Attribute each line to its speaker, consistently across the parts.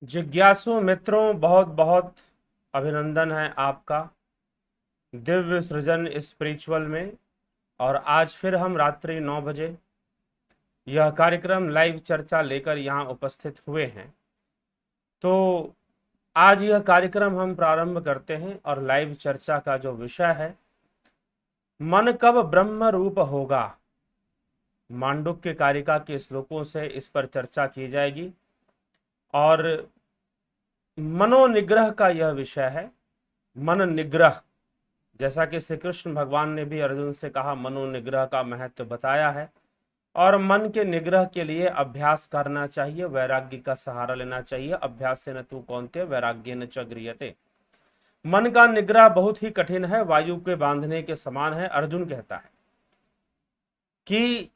Speaker 1: जिज्ञासु मित्रों, बहुत बहुत अभिनंदन है आपका दिव्य सृजन स्पिरिचुअल में। और आज फिर हम रात्रि 9 बजे यह कार्यक्रम लाइव चर्चा लेकर यहाँ उपस्थित हुए हैं। तो आज यह कार्यक्रम हम प्रारंभ करते हैं और लाइव चर्चा का जो विषय है, मन कब ब्रह्म रूप होगा। मांडुक्य कारिका के श्लोकों से इस पर चर्चा की जाएगी और मनोनिग्रह का यह विषय है। मन निग्रह, जैसा कि श्री कृष्ण भगवान ने भी अर्जुन से कहा, मनोनिग्रह का महत्व बताया है और मन के निग्रह के लिए अभ्यास करना चाहिए, वैराग्य का सहारा लेना चाहिए। अभ्यास से न तू कौन्तेय वैराग्य न च गृह्यते। मन का निग्रह बहुत ही कठिन है, वायु के बांधने के समान है। अर्जुन कहता है कि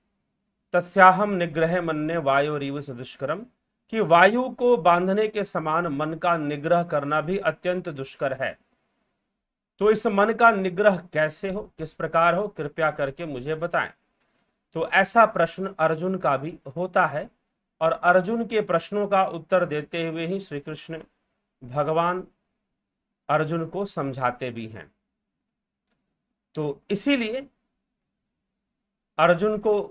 Speaker 1: तस्याहम निग्रह मन्ये वायोरिव सुदुष्करम, कि वायु को बांधने के समान मन का निग्रह करना भी अत्यंत दुष्कर है। तो इस मन का निग्रह कैसे हो, किस प्रकार हो, कृपया करके मुझे बताएं। तो ऐसा प्रश्न अर्जुन का भी होता है और अर्जुन के प्रश्नों का उत्तर देते हुए ही श्री कृष्ण भगवान अर्जुन को समझाते भी हैं। तो इसीलिए अर्जुन को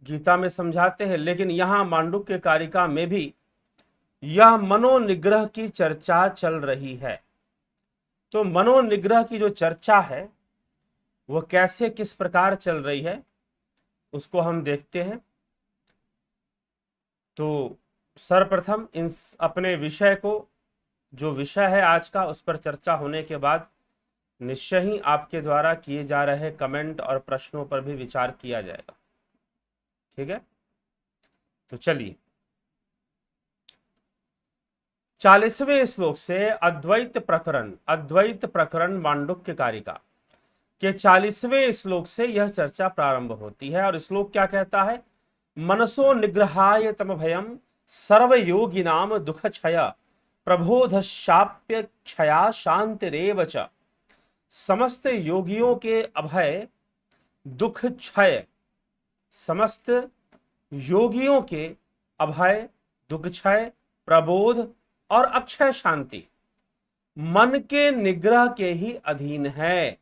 Speaker 1: गीता में समझाते हैं, लेकिन यहां मांडुक्य कारिका में भी यह मनोनिग्रह की चर्चा चल रही है। तो मनोनिग्रह की जो चर्चा है वह कैसे, किस प्रकार चल रही है, उसको हम देखते हैं। तो सर्वप्रथम इन अपने विषय को, जो विषय है आज का, उस पर चर्चा होने के बाद निश्चय ही आपके द्वारा किए जा रहे कमेंट और प्रश्नों पर भी विचार किया जाएगा। ठीक है, तो चलिए 40वें श्लोक से अद्वैत प्रकरण मांडुक्य कारिका के 40वें श्लोक से यह चर्चा प्रारंभ होती है। और श्लोक क्या कहता है? मनसो निग्रहाय तम भयम सर्वयोगिनाम दुख क्षय प्रबोधशाप्य क्षया शांतिरेव च। समस्त योगियों के अभय दुख क्षय, समस्त योगियों के अभय दुख क्षय, प्रबोध और अक्षय शांति मन के निग्रह के ही अधीन है।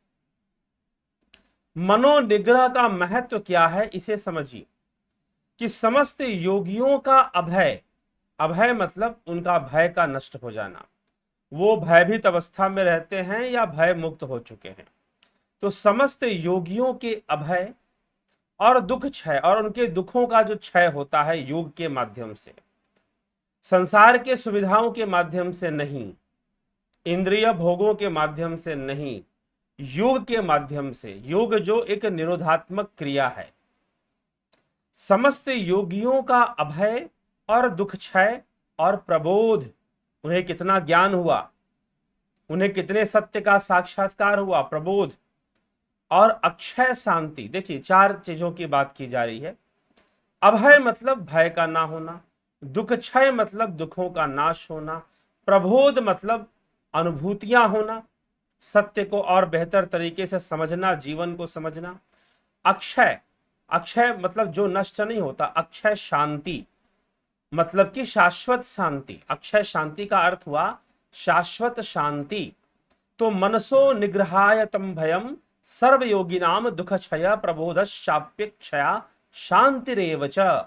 Speaker 1: मनोनिग्रह का महत्व क्या है, इसे समझिए कि समस्त योगियों का अभय, अभय मतलब उनका भय का नष्ट हो जाना, वो भयभीत अवस्था में रहते हैं या भय मुक्त हो चुके हैं। तो समस्त योगियों के अभय और दुख क्षय, और उनके दुखों का जो क्षय होता है योग के माध्यम से, संसार के सुविधाओं के माध्यम से नहीं, इंद्रिय भोगों के माध्यम से नहीं, योग के माध्यम से। योग जो एक निरोधात्मक क्रिया है। समस्त योगियों का अभय और दुख क्षय और प्रबोध, उन्हें कितना ज्ञान हुआ, उन्हें कितने सत्य का साक्षात्कार हुआ, प्रबोध और अक्षय शांति। देखिए 4 चीजों की बात की जा रही है। अभय मतलब भय का ना होना, दुख क्षय मतलब दुखों का नाश होना, प्रबोध मतलब अनुभूतियां होना, सत्य को और बेहतर तरीके से समझना, जीवन को समझना। अक्षय, अक्षय मतलब जो नष्ट नहीं होता। अक्षय शांति मतलब कि शाश्वत शांति। अक्षय शांति का अर्थ हुआ शाश्वत शांति। तो मनसो निग्रहाय तम भयम सर्वयोगिनाम दुख क्षय प्रबोधशाप्य क्षया शांतिरेव च।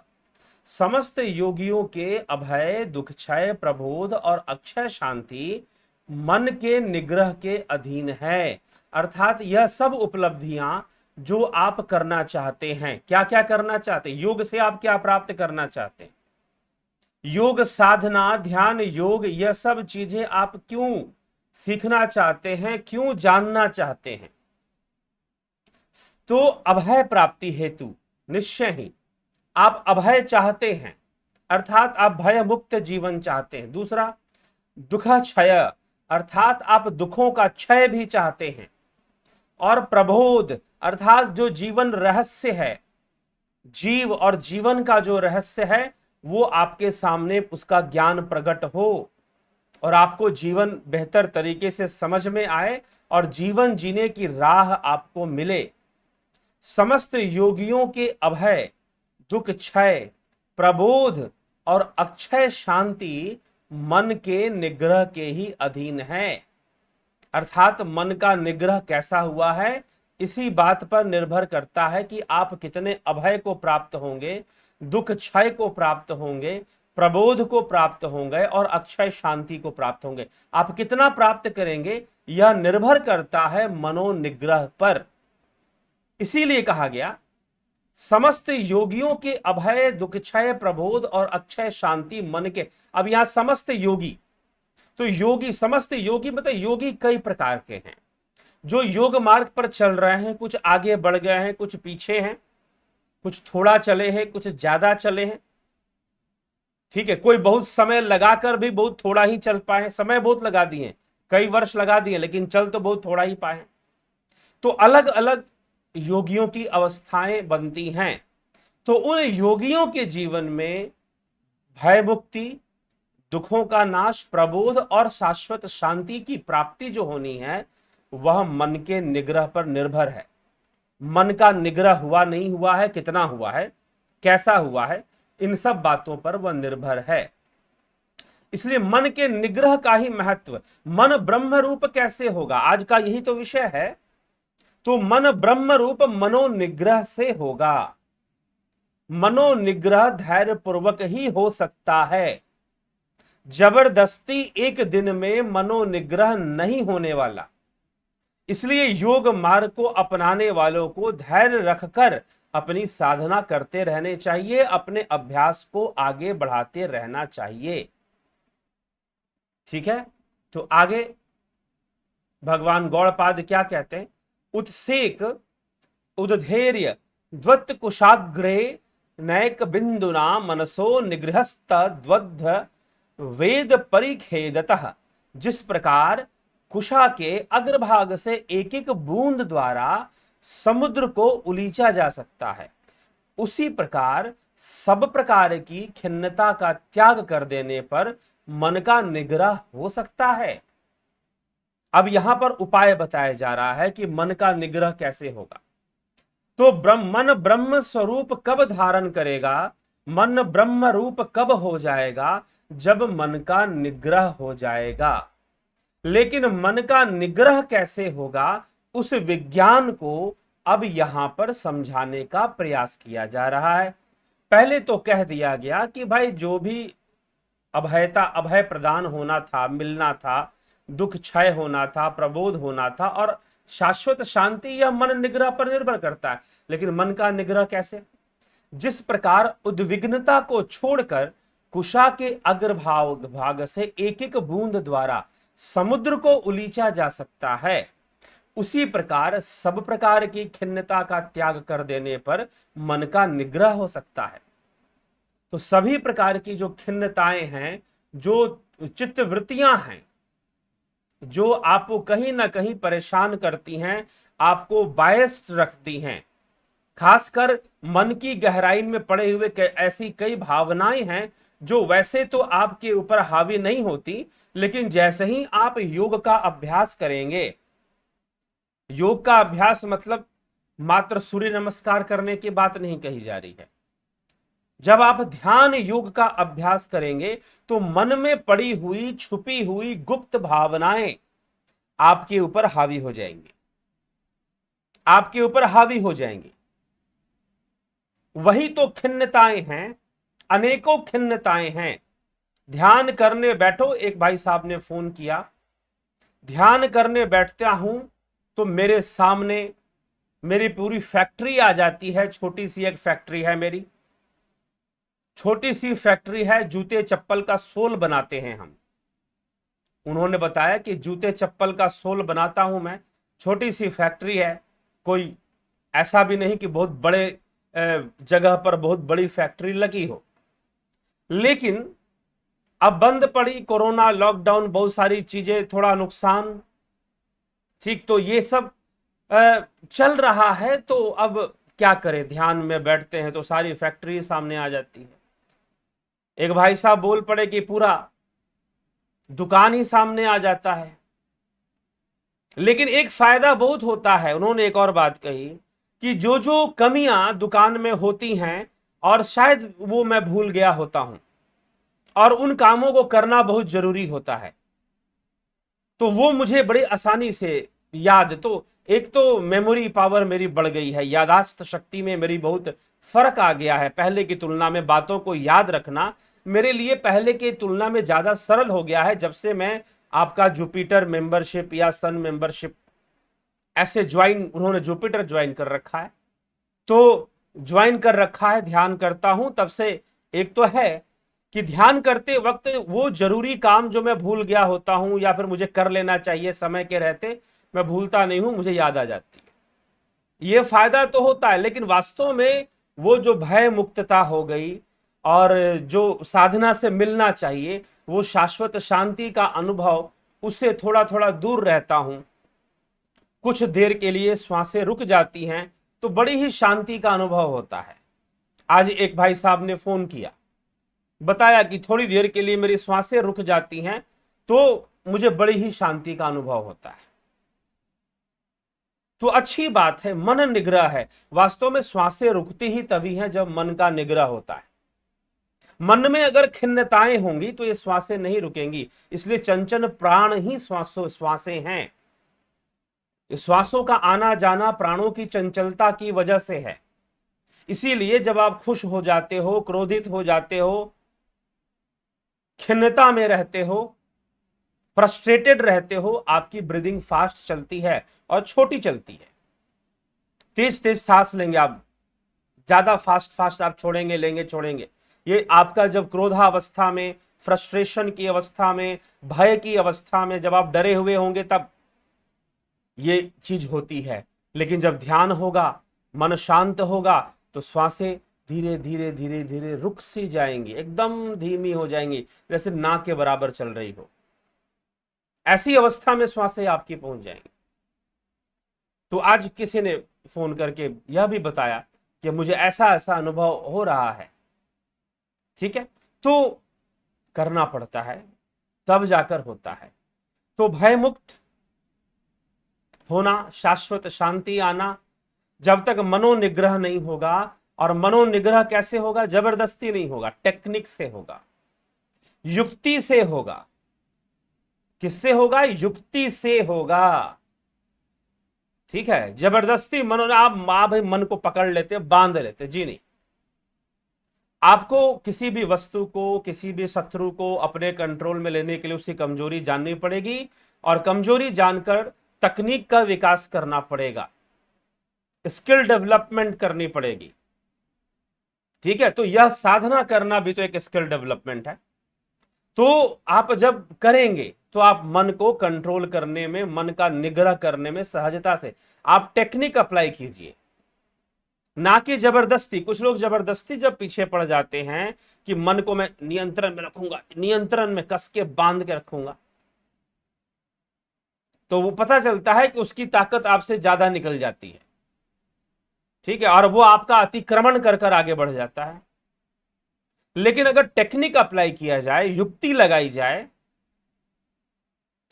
Speaker 1: समस्त योगियों के अभय दुख क्षय प्रबोध और अक्षय शांति मन के निग्रह के अधीन है। अर्थात यह सब उपलब्धियां जो आप करना चाहते हैं, क्या क्या करना चाहते हैं, योग से आप क्या प्राप्त करना चाहते हैं, योग साधना, ध्यान योग, यह सब चीजें आप क्यों सीखना चाहते हैं, क्यों जानना चाहते हैं? तो अभय प्राप्ति हेतु निश्चय ही आप अभय चाहते हैं, अर्थात आप भय मुक्त जीवन चाहते हैं। दूसरा दुख क्षय, अर्थात आप दुखों का क्षय भी चाहते हैं। और प्रबोध अर्थात जो जीवन रहस्य है, जीव और जीवन का जो रहस्य है, वो आपके सामने उसका ज्ञान प्रकट हो और आपको जीवन बेहतर तरीके से समझ में आए और जीवन जीने की राह आपको मिले। समस्त योगियों के अभय दुख क्षय प्रबोध और अक्षय शांति मन के निग्रह के ही अधीन है। अर्थात मन का निग्रह कैसा हुआ है, इसी बात पर निर्भर करता है कि आप कितने अभय को प्राप्त होंगे, दुख क्षय को प्राप्त होंगे, प्रबोध को प्राप्त होंगे और अक्षय शांति को प्राप्त होंगे। आप कितना प्राप्त करेंगे यह निर्भर करता है मनोनिग्रह पर। इसीलिए कहा गया समस्त योगियों के अभय, दुख क्षय, प्रबोध और अक्षय शांति मन के। अब यहां समस्त योगी, तो योगी, समस्त योगी मतलब योगी कई प्रकार के हैं। जो योग मार्ग पर चल रहे हैं, कुछ आगे बढ़ गए हैं, कुछ पीछे हैं, कुछ थोड़ा चले हैं, कुछ ज्यादा चले हैं। ठीक है, कोई बहुत समय लगाकर भी बहुत थोड़ा ही चल पाए, समय बहुत लगा दिए, कई वर्ष लगा दिए, लेकिन चल तो बहुत थोड़ा ही पाए। तो अलग अलग योगियों की अवस्थाएं बनती हैं। तो उन योगियों के जीवन में भय मुक्ति, दुखों का नाश, प्रबोध और शाश्वत शांति की प्राप्ति जो होनी है वह मन के निग्रह पर निर्भर है। मन का निग्रह हुआ नहीं हुआ है, कितना हुआ है, कैसा हुआ है, इन सब बातों पर वह निर्भर है। इसलिए मन के निग्रह का ही महत्व। मन ब्रह्म रूप कैसे होगा, आज का यही तो विषय है। तो मन ब्रह्म रूप मनोनिग्रह से होगा। मनोनिग्रह धैर्य पूर्वक ही हो सकता है। जबरदस्ती एक दिन में मनोनिग्रह नहीं होने वाला। इसलिए योग मार्ग को अपनाने वालों को धैर्य रखकर अपनी साधना करते रहने चाहिए, अपने अभ्यास को आगे बढ़ाते रहना चाहिए। ठीक है, तो आगे भगवान गौड़पाद क्या कहते हैं, उत्सेक उद्धैर्य द्वत् कुशाग्रे नैक बिंदुना मनसो निगृहस्त द्वद्ध वेद परिखेदतः। जिस प्रकार कुशा के अग्रभाग से एक एक बूंद द्वारा समुद्र को उलीचा जा सकता है, उसी प्रकार सब प्रकार की खिन्नता का त्याग कर देने पर मन का निग्रह हो सकता है। अब यहां पर उपाय बताया जा रहा है कि मन का निग्रह कैसे होगा। तो मन ब्रह्म स्वरूप कब धारण करेगा, मन ब्रह्म रूप कब हो जाएगा, जब मन का निग्रह हो जाएगा। लेकिन मन का निग्रह कैसे होगा, उस विज्ञान को अब यहां पर समझाने का प्रयास किया जा रहा है। पहले तो कह दिया गया कि भाई जो भी अभयता, अभय प्रदान होना था, मिलना था, दुख क्षय होना था, प्रबोध होना था और शाश्वत शांति, यह मन निग्रह पर निर्भर करता है। लेकिन मन का निग्रह कैसे? जिस प्रकार उद्विग्नता को छोड़कर कुशा के अग्रभाग से एक एक बूंद द्वारा समुद्र को उलीचा जा सकता है, उसी प्रकार सब प्रकार की खिन्नता का त्याग कर देने पर मन का निग्रह हो सकता है। तो सभी प्रकार की जो खिन्नताएं हैं, जो चित्तवृत्तियां हैं, जो आपको कहीं ना कहीं परेशान करती हैं, आपको बायस्ड रखती हैं, खासकर मन की गहराई में पड़े हुए ऐसी कई भावनाएं हैं जो वैसे तो आपके ऊपर हावी नहीं होती, लेकिन जैसे ही आप योग का अभ्यास करेंगे, योग का अभ्यास मतलब मात्र सूर्य नमस्कार करने की बात नहीं कही जा रही है। जब आप ध्यान योग का अभ्यास करेंगे तो मन में पड़ी हुई, छुपी हुई गुप्त भावनाएं आपके ऊपर हावी हो जाएंगी, आपके ऊपर हावी हो जाएंगी। वही तो खिन्नताएं हैं, अनेकों खिन्नताएं हैं। ध्यान करने बैठो, एक भाई साहब ने फोन किया, ध्यान करने बैठता हूं तो मेरे सामने मेरी पूरी फैक्ट्री आ जाती है। छोटी सी एक फैक्ट्री है, मेरी छोटी सी फैक्ट्री है, जूते चप्पल का सोल बनाते हैं हम। उन्होंने बताया कि जूते चप्पल का सोल बनाता हूं मैं, छोटी सी फैक्ट्री है, कोई ऐसा भी नहीं कि बहुत बड़े जगह पर बहुत बड़ी फैक्ट्री लगी हो। लेकिन अब बंद पड़ी, कोरोना, लॉकडाउन, बहुत सारी चीजें, थोड़ा नुकसान, ठीक, तो ये सब चल रहा है। तो अब क्या करें, ध्यान में बैठते हैं तो सारी फैक्ट्री सामने आ जाती है। एक भाई साहब बोल पड़े कि पूरा दुकान ही सामने आ जाता है। लेकिन एक फायदा बहुत होता है, उन्होंने एक और बात कही कि जो जो कमियां दुकान में होती हैं और शायद वो मैं भूल गया होता हूं, और उन कामों को करना बहुत जरूरी होता है। तो वो मुझे बड़ी आसानी से याद, तो एक तो मेमोरी पावर मेरी बढ़ गई है, यादाश्त शक्ति में मेरी बहुत फर्क आ गया है। पहले की तुलना में बातों को याद रखना मेरे लिए पहले की तुलना में ज्यादा सरल हो गया है, जब से मैं आपका जुपिटर मेंबरशिप या सन मेंबरशिप ऐसे ज्वाइन, उन्होंने जुपिटर ज्वाइन कर रखा है, तो ज्वाइन कर रखा है, ध्यान करता हूं तब से। एक तो है कि ध्यान करते वक्त वो जरूरी काम जो मैं भूल गया होता हूं या फिर मुझे कर लेना चाहिए समय के रहते, मैं भूलता नहीं हूं, मुझे याद आ जाती है। ये फायदा तो होता है, लेकिन वास्तव में वो जो भय मुक्तता हो गई और जो साधना से मिलना चाहिए, वो शाश्वत शांति का अनुभव, उससे थोड़ा थोड़ा दूर रहता हूं। कुछ देर के लिए श्वासें रुक जाती हैं तो बड़ी ही शांति का अनुभव होता है। आज एक भाई साहब ने फोन किया, बताया कि थोड़ी देर के लिए मेरी श्वासें रुक जाती हैं तो मुझे बड़ी ही शांति का अनुभव होता है। तो अच्छी बात है, मन निग्रह है। वास्तव में श्वासें रुकती ही तभी हैं जब मन का निग्रह होता है। मन में अगर खिन्नताएं होंगी तो ये श्वासें नहीं रुकेंगी। इसलिए चंचल प्राण ही श्वासें हैं। श्वासों का आना जाना प्राणों की चंचलता की वजह से है। इसीलिए जब आप खुश हो जाते हो, क्रोधित हो जाते हो, खिन्नता में रहते हो, फ्रस्ट्रेटेड रहते हो, आपकी ब्रीदिंग फास्ट चलती है और छोटी चलती है। तेज तेज सांस लेंगे आप, ज्यादा फास्ट फास्ट आप छोड़ेंगे, लेंगे, छोड़ेंगे। ये आपका जब क्रोधावस्था में, फ्रस्ट्रेशन की अवस्था में, भय की अवस्था में, जब आप डरे हुए होंगे तब ये चीज होती है। लेकिन जब ध्यान होगा, मन शांत होगा, तो श्वासें धीरे धीरे धीरे धीरे रुक सी जाएंगी, एकदम धीमी हो जाएंगी, जैसे ना के बराबर चल रही हो। ऐसी अवस्था में श्वासें आपकी पहुंच जाएंगी। तो आज किसी ने फोन करके यह भी बताया कि मुझे ऐसा ऐसा अनुभव हो रहा है। ठीक है, तो करना पड़ता है, तब जाकर होता है। तो भय मुक्त होना, शाश्वत शांति आना, जब तक मनोनिग्रह नहीं होगा। और मनोनिग्रह कैसे होगा? जबरदस्ती नहीं होगा, टेक्निक से होगा, युक्ति से होगा। किससे होगा? युक्ति से होगा। ठीक है, जबरदस्ती मनो, आप भाई मन को पकड़ लेते, बांध लेते, जी नहीं। आपको किसी भी वस्तु को, किसी भी शत्रु को अपने कंट्रोल में लेने के लिए उसकी कमजोरी जाननी पड़ेगी, और कमजोरी जानकर तकनीक का विकास करना पड़ेगा, स्किल डेवलपमेंट करनी पड़ेगी। ठीक है, तो यह साधना करना भी तो एक स्किल डेवलपमेंट है। तो आप जब करेंगे तो आप मन को कंट्रोल करने में, मन का निग्रह करने में सहजता से आप टेक्निक अप्लाई कीजिए, ना कि जबरदस्ती। कुछ लोग जबरदस्ती जब पीछे पड़ जाते हैं कि मन को मैं नियंत्रण में रखूंगा, नियंत्रण में कस के बांध के रखूंगा, तो वो पता चलता है कि उसकी ताकत आपसे ज्यादा निकल जाती है। ठीक है, और वो आपका अतिक्रमण कर कर आगे बढ़ जाता है। लेकिन अगर टेक्निक अप्लाई किया जाए, युक्ति लगाई जाए,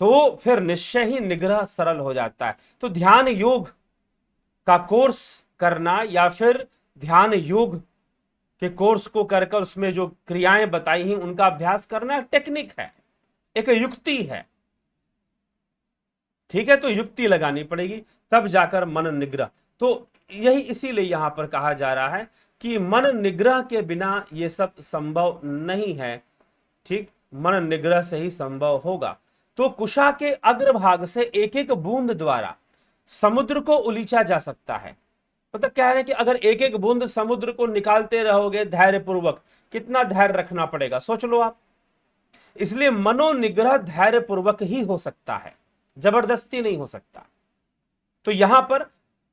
Speaker 1: तो फिर निश्चय ही निग्रह सरल हो जाता है। तो ध्यान योग का कोर्स करना या फिर ध्यान योग के कोर्स को कर कर उसमें जो क्रियाएं बताई हैं उनका अभ्यास करना टेक्निक है, एक युक्ति है। ठीक है, तो युक्ति लगानी पड़ेगी, तब जाकर मन निग्रह। तो यही इसीलिए यहां पर कहा जा रहा है कि मन निग्रह के बिना यह सब संभव नहीं है। ठीक, मन निग्रह से ही संभव होगा। तो कुशा के अग्रभाग से एक एक बूंद द्वारा समुद्र को उलीचा जा सकता है। मतलब क्या है कि अगर एक एक बूंद समुद्र को निकालते रहोगे धैर्य पूर्वक, कितना धैर्य रखना पड़ेगा, सोच लो आप। इसलिए मनोनिग्रह धैर्य पूर्वक ही हो सकता है, जबरदस्ती नहीं हो सकता। तो यहां पर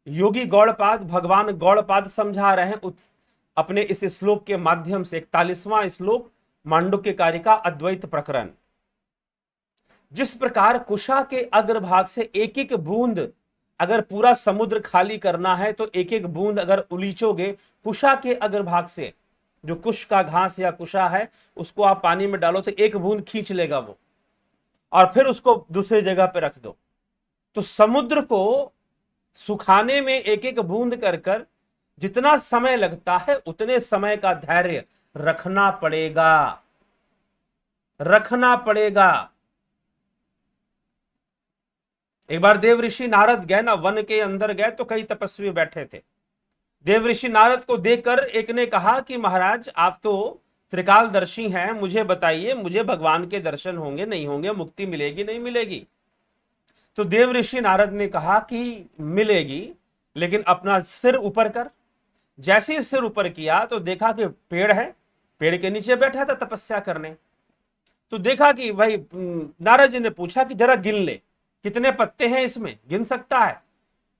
Speaker 1: योगी गौड़पाद, भगवान गौड़पाद समझा रहे हैं अपने इस श्लोक के माध्यम से, 41वां श्लोक मांडुक्य कारिका अद्वैत प्रकरण। जिस प्रकार कुशा के अग्रभाग से एक एक बूंद, अगर पूरा समुद्र खाली करना है तो एक एक बूंद अगर उलीचोगे कुशा के अग्रभाग से, जो कुश का घास या कुशा है उसको आप पानी में डालो तो एक बूंद खींच लेगा वो, और फिर उसको दूसरी जगह पे रख दो। तो समुद्र को सुखाने में एक एक बूंद कर कर जितना समय लगता है उतने समय का धैर्य रखना पड़ेगा। रखना पड़ेगा। एक बार देव ऋषि नारद गए ना, वन के अंदर गए तो कई तपस्वी बैठे थे। देव ऋषि नारद को देखकर एक ने कहा कि महाराज आप तो त्रिकालदर्शी हैं, मुझे बताइए मुझे भगवान के दर्शन होंगे नहीं होंगे, मुक्ति मिलेगी नहीं मिलेगी? तो देव ऋषि नारद ने कहा कि मिलेगी, लेकिन अपना सिर ऊपर कर। जैसे ही सिर ऊपर किया तो देखा कि पेड़ है, पेड़ के नीचे बैठा था तपस्या करने। तो देखा कि भाई नारद जी ने पूछा कि जरा गिन ले, कितने पत्ते हैं इसमें, गिन सकता है?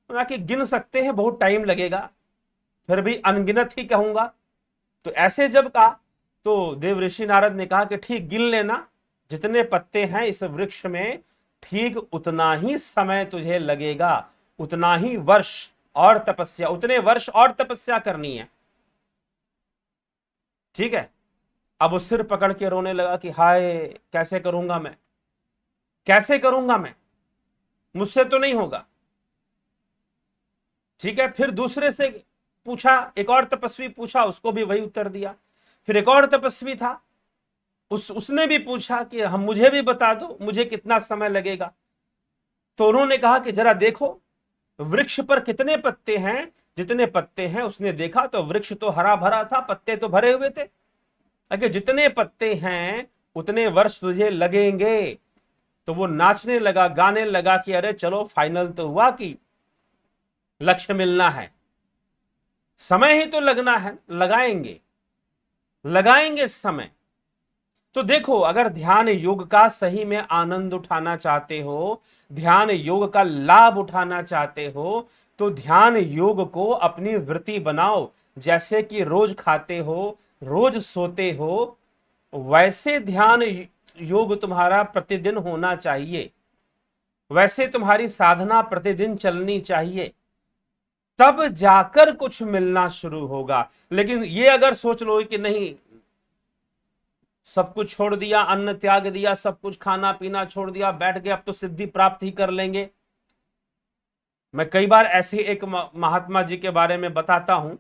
Speaker 1: तो कि गिन सकते हैं, बहुत टाइम लगेगा, फिर भी अनगिनत ही कहूंगा। तो ऐसे जब कहा तो देव ऋषि नारद ने कहा कि ठीक गिन लेना, जितने पत्ते हैं इस वृक्ष में ठीक उतना ही समय तुझे लगेगा, उतना ही वर्ष और तपस्या, उतने वर्ष और तपस्या करनी है। ठीक है। अब वो सिर पकड़ के रोने लगा कि हाय कैसे करूंगा मैं, कैसे करूंगा मैं, मुझसे तो नहीं होगा। ठीक है। फिर दूसरे से पूछा, एक और तपस्वी पूछा, उसको भी वही उत्तर दिया। फिर एक और तपस्वी था, उसने भी पूछा कि हम मुझे भी बता दो, मुझे कितना समय लगेगा। तो उन्होंने कहा कि जरा देखो वृक्ष पर कितने पत्ते हैं, जितने पत्ते हैं। उसने देखा तो वृक्ष तो हरा भरा था, पत्ते तो भरे हुए थे। अगर जितने पत्ते हैं उतने वर्ष तुझे लगेंगे। तो वो नाचने लगा, गाने लगा कि अरे चलो फाइनल तो हुआ कि लक्ष्य मिलना है, समय ही तो लगना है, लगाएंगे लगाएंगे समय। तो देखो अगर ध्यान योग का सही में आनंद उठाना चाहते हो, ध्यान योग का लाभ उठाना चाहते हो, तो ध्यान योग को अपनी वृत्ति बनाओ। जैसे कि रोज खाते हो, रोज सोते हो, वैसे ध्यान योग तुम्हारा प्रतिदिन होना चाहिए, वैसे तुम्हारी साधना प्रतिदिन चलनी चाहिए, तब जाकर कुछ मिलना शुरू होगा। लेकिन ये अगर सोच लो कि नहीं, सब कुछ छोड़ दिया, अन्न त्याग दिया, सब कुछ खाना पीना छोड़ दिया, बैठ गए, अब तो सिद्धि प्राप्त ही कर लेंगे। मैं कई बार ऐसे एक महात्मा जी के बारे में बताता हूं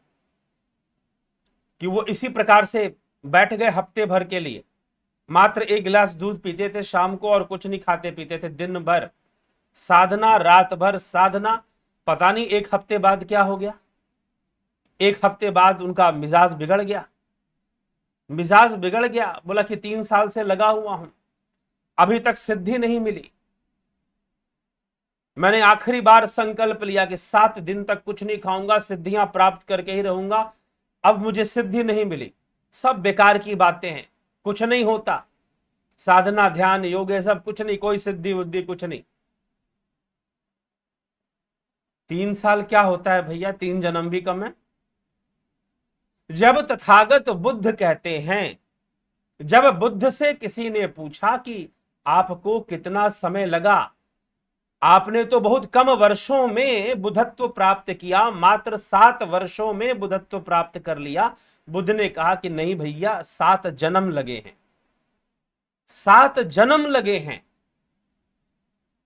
Speaker 1: कि वो इसी प्रकार से बैठ गए हफ्ते भर के लिए, मात्र एक गिलास दूध पीते थे शाम को और कुछ नहीं खाते पीते थे, दिन भर साधना, रात भर साधना। पता नहीं एक हफ्ते बाद क्या हो गया, एक हफ्ते बाद उनका मिजाज बिगड़ गया। मिजाज बिगड़ गया, बोला कि 3 साल से लगा हुआ हूं, अभी तक सिद्धि नहीं मिली। मैंने आखिरी बार संकल्प लिया कि 7 दिन तक कुछ नहीं खाऊंगा, सिद्धियां प्राप्त करके ही रहूंगा, अब मुझे सिद्धि नहीं मिली। सब बेकार की बातें हैं, कुछ नहीं होता, साधना ध्यान योग ये सब कुछ नहीं, कोई सिद्धि बुद्धि कुछ नहीं। 3 साल क्या होता है भैया, 3 जन्म भी कम है। जब तथागत बुद्ध कहते हैं, जब बुद्ध से किसी ने पूछा कि आपको कितना समय लगा, आपने तो बहुत कम वर्षों में बुद्धत्व प्राप्त किया, मात्र 7 वर्षों में बुद्धत्व प्राप्त कर लिया। बुद्ध ने कहा कि नहीं भैया, 7 जन्म लगे हैं, 7 जन्म लगे हैं,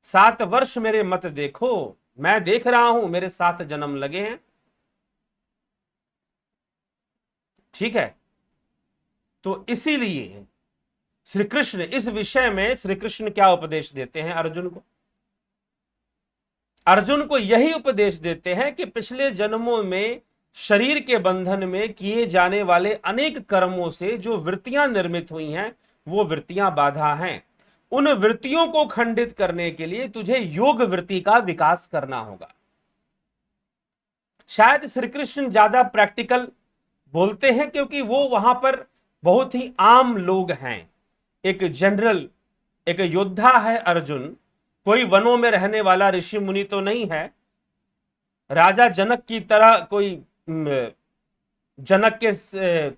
Speaker 1: 7 वर्ष मेरे मत देखो, मैं देख रहा हूं मेरे 7 जन्म लगे हैं। ठीक है। तो इसीलिए श्री कृष्ण इस विषय में, श्री कृष्ण क्या उपदेश देते हैं अर्जुन को? अर्जुन को यही उपदेश देते हैं कि पिछले जन्मों में शरीर के बंधन में किए जाने वाले अनेक कर्मों से जो वृत्तियां निर्मित हुई हैं, वो वृत्तियां बाधा हैं। उन वृत्तियों को खंडित करने के लिए तुझे योग वृत्ति का विकास करना होगा। शायद श्री कृष्ण ज्यादा प्रैक्टिकल बोलते हैं क्योंकि वो वहां पर बहुत ही आम लोग हैं। एक जनरल, एक योद्धा है अर्जुन, कोई वनों में रहने वाला ऋषि मुनि तो नहीं है। राजा जनक की तरह कोई जनक के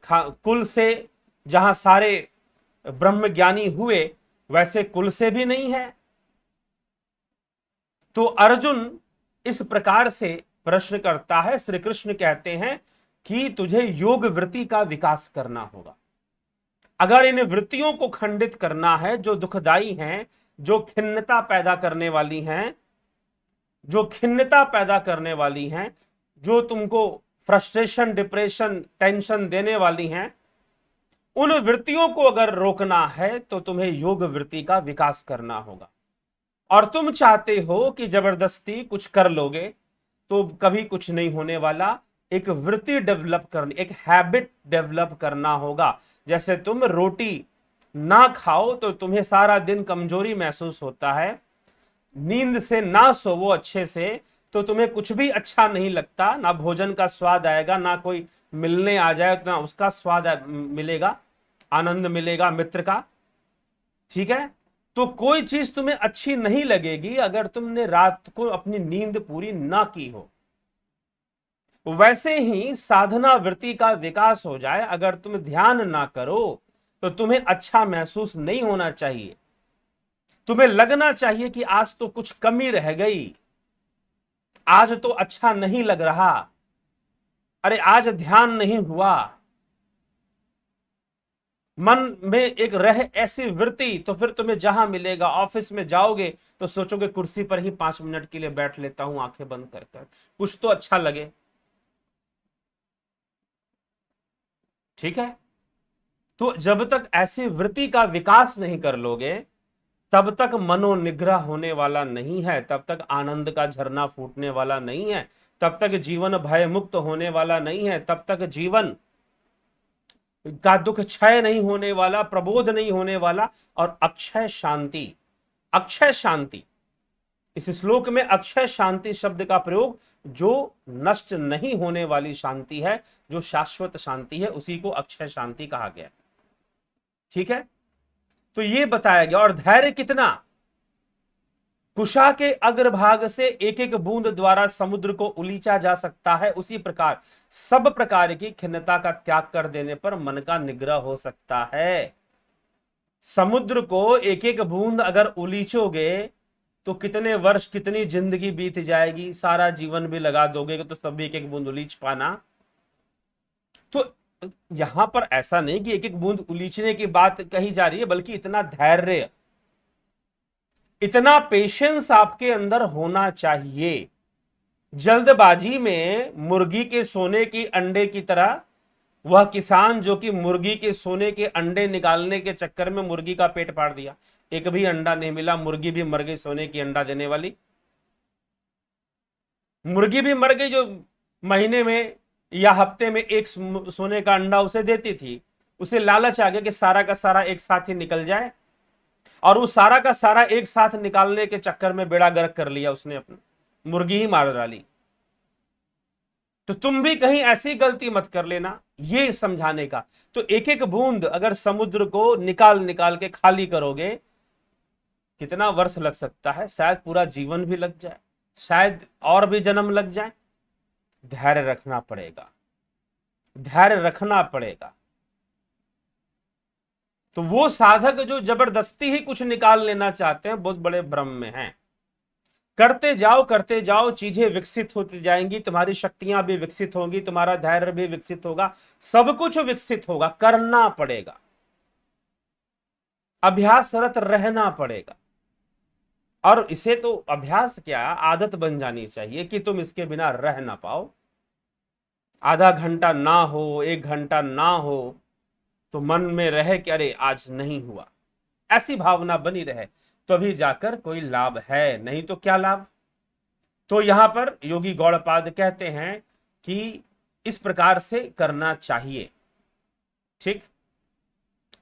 Speaker 1: कुल से, जहां सारे ब्रह्म ज्ञानी हुए, वैसे कुल से भी नहीं है। तो अर्जुन इस प्रकार से प्रश्न करता है। श्री कृष्ण कहते हैं कि तुझे योग वृत्ति का विकास करना होगा। अगर इन वृत्तियों को खंडित करना है जो दुखदाई हैं, जो खिन्नता पैदा करने वाली हैं, जो खिन्नता पैदा करने वाली हैं, जो तुमको फ्रस्ट्रेशन, डिप्रेशन, टेंशन देने वाली हैं, उन वृत्तियों को अगर रोकना है तो तुम्हें योग वृत्ति का विकास करना होगा। और तुम चाहते हो कि जबरदस्ती कुछ कर लोगे तो कभी कुछ नहीं होने वाला। एक वृत्ति डेवलप करनी, एक हैबिट डेवलप करना होगा। जैसे तुम रोटी ना खाओ तो तुम्हें सारा दिन कमजोरी महसूस होता है, नींद से ना सोवो अच्छे से तो तुम्हें कुछ भी अच्छा नहीं लगता, ना भोजन का स्वाद आएगा, ना कोई मिलने आ जाए तो ना उसका स्वाद मिलेगा, आनंद मिलेगा मित्र का। ठीक है, तो कोई चीज तुम्हें अच्छी नहीं लगेगी अगर तुमने रात को अपनी नींद पूरी ना की हो। वैसे ही साधना वृत्ति का विकास हो जाए, अगर तुम ध्यान ना करो तो तुम्हें अच्छा महसूस नहीं होना चाहिए। तुम्हें लगना चाहिए कि आज तो कुछ कमी रह गई, आज तो अच्छा नहीं लग रहा, अरे आज ध्यान नहीं हुआ। मन में एक रहे ऐसी वृत्ति तो फिर तुम्हें जहां मिलेगा, ऑफिस में जाओगे तो सोचोगे कुर्सी पर ही 5 मिनट के लिए बैठ लेता हूं आंखें बंद कर कर, कुछ तो अच्छा लगे। ठीक है, तो जब तक ऐसी वृत्ति का विकास नहीं कर लोगे तब तक मनोनिग्रह होने वाला नहीं है, तब तक आनंद का झरना फूटने वाला नहीं है, तब तक जीवन भय मुक्त होने वाला नहीं है, तब तक जीवन का दुख क्षय नहीं होने वाला, प्रबोध नहीं होने वाला। और अक्षय शांति, अक्षय शांति, इस श्लोक में अक्षय शांति शब्द का प्रयोग जो नष्ट नहीं होने वाली शांति है, जो शाश्वत शांति है, उसी को अक्षय शांति कहा गया। ठीक है, तो ये बताया गया। और धैर्य कितना, कुशा के अग्रभाग से एक एक बूंद द्वारा समुद्र को उलीचा जा सकता है, उसी प्रकार सब प्रकार की खिन्नता का त्याग कर देने पर मन का निग्रह हो सकता है। समुद्र को एक एक बूंद अगर उलीचोगे तो कितने वर्ष, कितनी जिंदगी बीत जाएगी, सारा जीवन भी लगा दोगे तो तब भी एक एक बूंद उलीच पाना। तो यहां पर ऐसा नहीं कि एक एक बूंद उलीचने की बात कही जा रही है, बल्कि इतना धैर्य, इतना पेशेंस आपके अंदर होना चाहिए। जल्दबाजी में मुर्गी के सोने की अंडे की तरह वह किसान जो कि मुर्गी के सोने के अंडे निकालने के चक्कर में मुर्गी का पेट फाड़ दिया, एक भी अंडा नहीं मिला, मुर्गी भी मर गई, सोने की अंडा देने वाली मुर्गी भी मर गई, जो महीने में या हफ्ते में एक सोने का अंडा उसे देती थी। उसे लालच आ गया कि सारा का सारा एक साथ ही निकल जाए, और वो सारा का सारा एक साथ निकालने के चक्कर में बेड़ा गर्क कर लिया उसने, अपनी मुर्गी ही मार डाली। तो तुम भी कहीं ऐसी गलती मत कर लेना, ये समझाने का। तो एक एक बूंद अगर समुद्र को निकाल निकाल के खाली करोगे, कितना वर्ष लग सकता है, शायद पूरा जीवन भी लग जाए, शायद और भी जन्म लग जाए। धैर्य रखना पड़ेगा, धैर्य रखना पड़ेगा। तो वो साधक जो जबरदस्ती ही कुछ निकाल लेना चाहते हैं, बहुत बड़े भ्रम में हैं। करते जाओ, चीजें विकसित होती जाएंगी, तुम्हारी शक्तियां भी विकसित होंगी, तुम्हारा धैर्य भी विकसित होगा, सब कुछ विकसित होगा। करना पड़ेगा, अभ्यासरत रहना पड़ेगा। और इसे तो अभ्यास क्या, आदत बन जानी चाहिए कि तुम इसके बिना रह ना पाओ। आधा घंटा ना हो, 1 घंटा ना हो तो मन में रहे कि अरे आज नहीं हुआ, ऐसी भावना बनी रहे, तभी जाकर कोई लाभ है, नहीं तो क्या लाभ। तो यहां पर योगी गौड़पाद कहते हैं कि इस प्रकार से करना चाहिए। ठीक,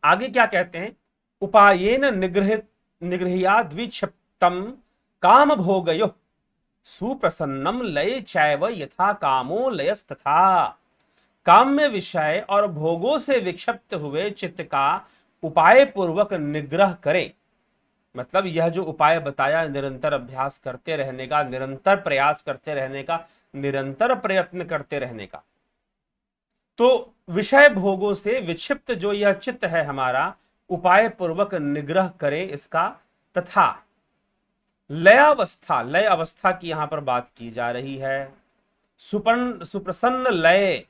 Speaker 1: आगे क्या कहते हैं, उपायेन निगृह्या द्विक्षिप्तम काम भोगयो सुप्रसन्नम लय चैव यथा कामो लयस्तथा। काम्य विषय और भोगों से विक्षिप्त हुए चित्त का उपाय पूर्वक निग्रह करे। मतलब यह जो उपाय बताया, निरंतर अभ्यास करते रहने का, निरंतर प्रयास करते रहने का, निरंतर प्रयत्न करते रहने का। तो विषय भोगों से विक्षिप्त जो यह चित्त है हमारा, उपाय पूर्वक निग्रह करे इसका। तथा लयावस्था, लय अवस्था की यहां पर बात की जा रही है। सुप्रसन्न लय,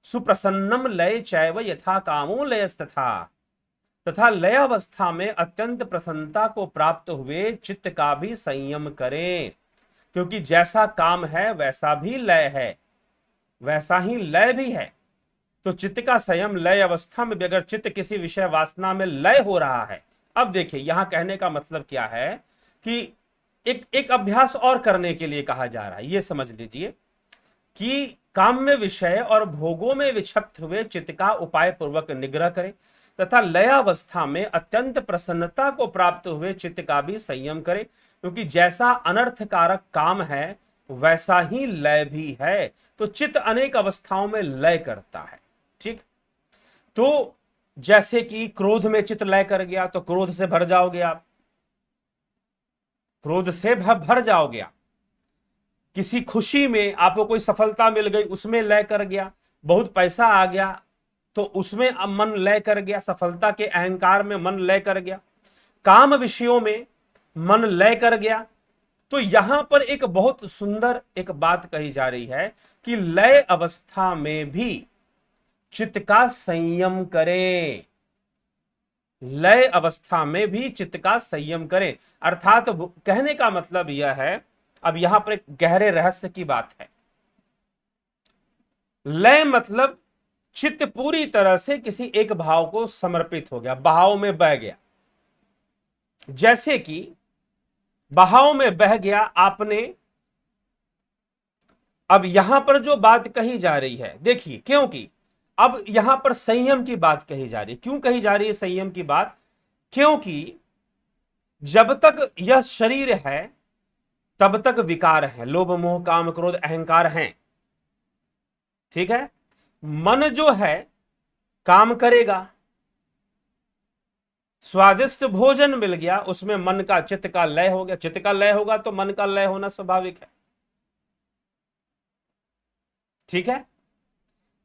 Speaker 1: सुप्रसन्नम लय चैव यथा कामो लयस्तथा। तथा लय अवस्था में अत्यंत प्रसन्नता को प्राप्त हुए चित्त का भी संयम करें, क्योंकि जैसा काम है वैसा भी लय है, वैसा ही लय भी है। तो चित्त का संयम लय अवस्था में भी, अगर चित्त किसी विषय वासना में लय हो रहा है। अब देखिए यहां कहने का मतलब क्या है कि एक अभ्यास और करने के लिए कहा जा रहा है। ये समझ लीजिए कि काम में विषय और भोगों में विक्षिप्त हुए चित्त का उपाय पूर्वक निग्रह करें तथा लयावस्था में अत्यंत प्रसन्नता को प्राप्त हुए चित्त का भी संयम करें, क्योंकि जैसा अनर्थकारक काम है वैसा ही लय भी है। तो चित्त अनेक अवस्थाओं में लय करता है। ठीक, तो जैसे कि क्रोध में चित्त लय कर गया तो क्रोध से भर जाओगे आप, क्रोध से भर जाओगे आप। किसी खुशी में आपको कोई सफलता मिल गई, उसमें लय कर गया, बहुत पैसा आ गया तो उसमें अब मन लय कर गया, सफलता के अहंकार में मन लय कर गया, काम विषयों में मन लय कर गया। तो यहां पर एक बहुत सुंदर एक बात कही जा रही है कि लय अवस्था में भी चित्त का संयम करें, लय अवस्था में भी चित्त का संयम करें। अर्थात कहने का मतलब यह है, अब यहां पर एक गहरे रहस्य की बात है। लय मतलब चित्त पूरी तरह से किसी एक भाव को समर्पित हो गया, बहाव में बह गया। जैसे कि बहाव में बह गया आपने, अब यहां पर जो बात कही जा रही है देखिए, क्योंकि अब यहां पर संयम की बात कही जा रही है। क्यों कही जा रही है संयम की बात? क्योंकि जब तक यह शरीर है तब तक विकार है, लोभ मोह काम क्रोध अहंकार हैं। ठीक है, मन जो है काम करेगा, स्वादिष्ट भोजन मिल गया उसमें मन का चित्त का लय हो गया, चित्त का लय होगा तो मन का लय होना स्वाभाविक है। ठीक है,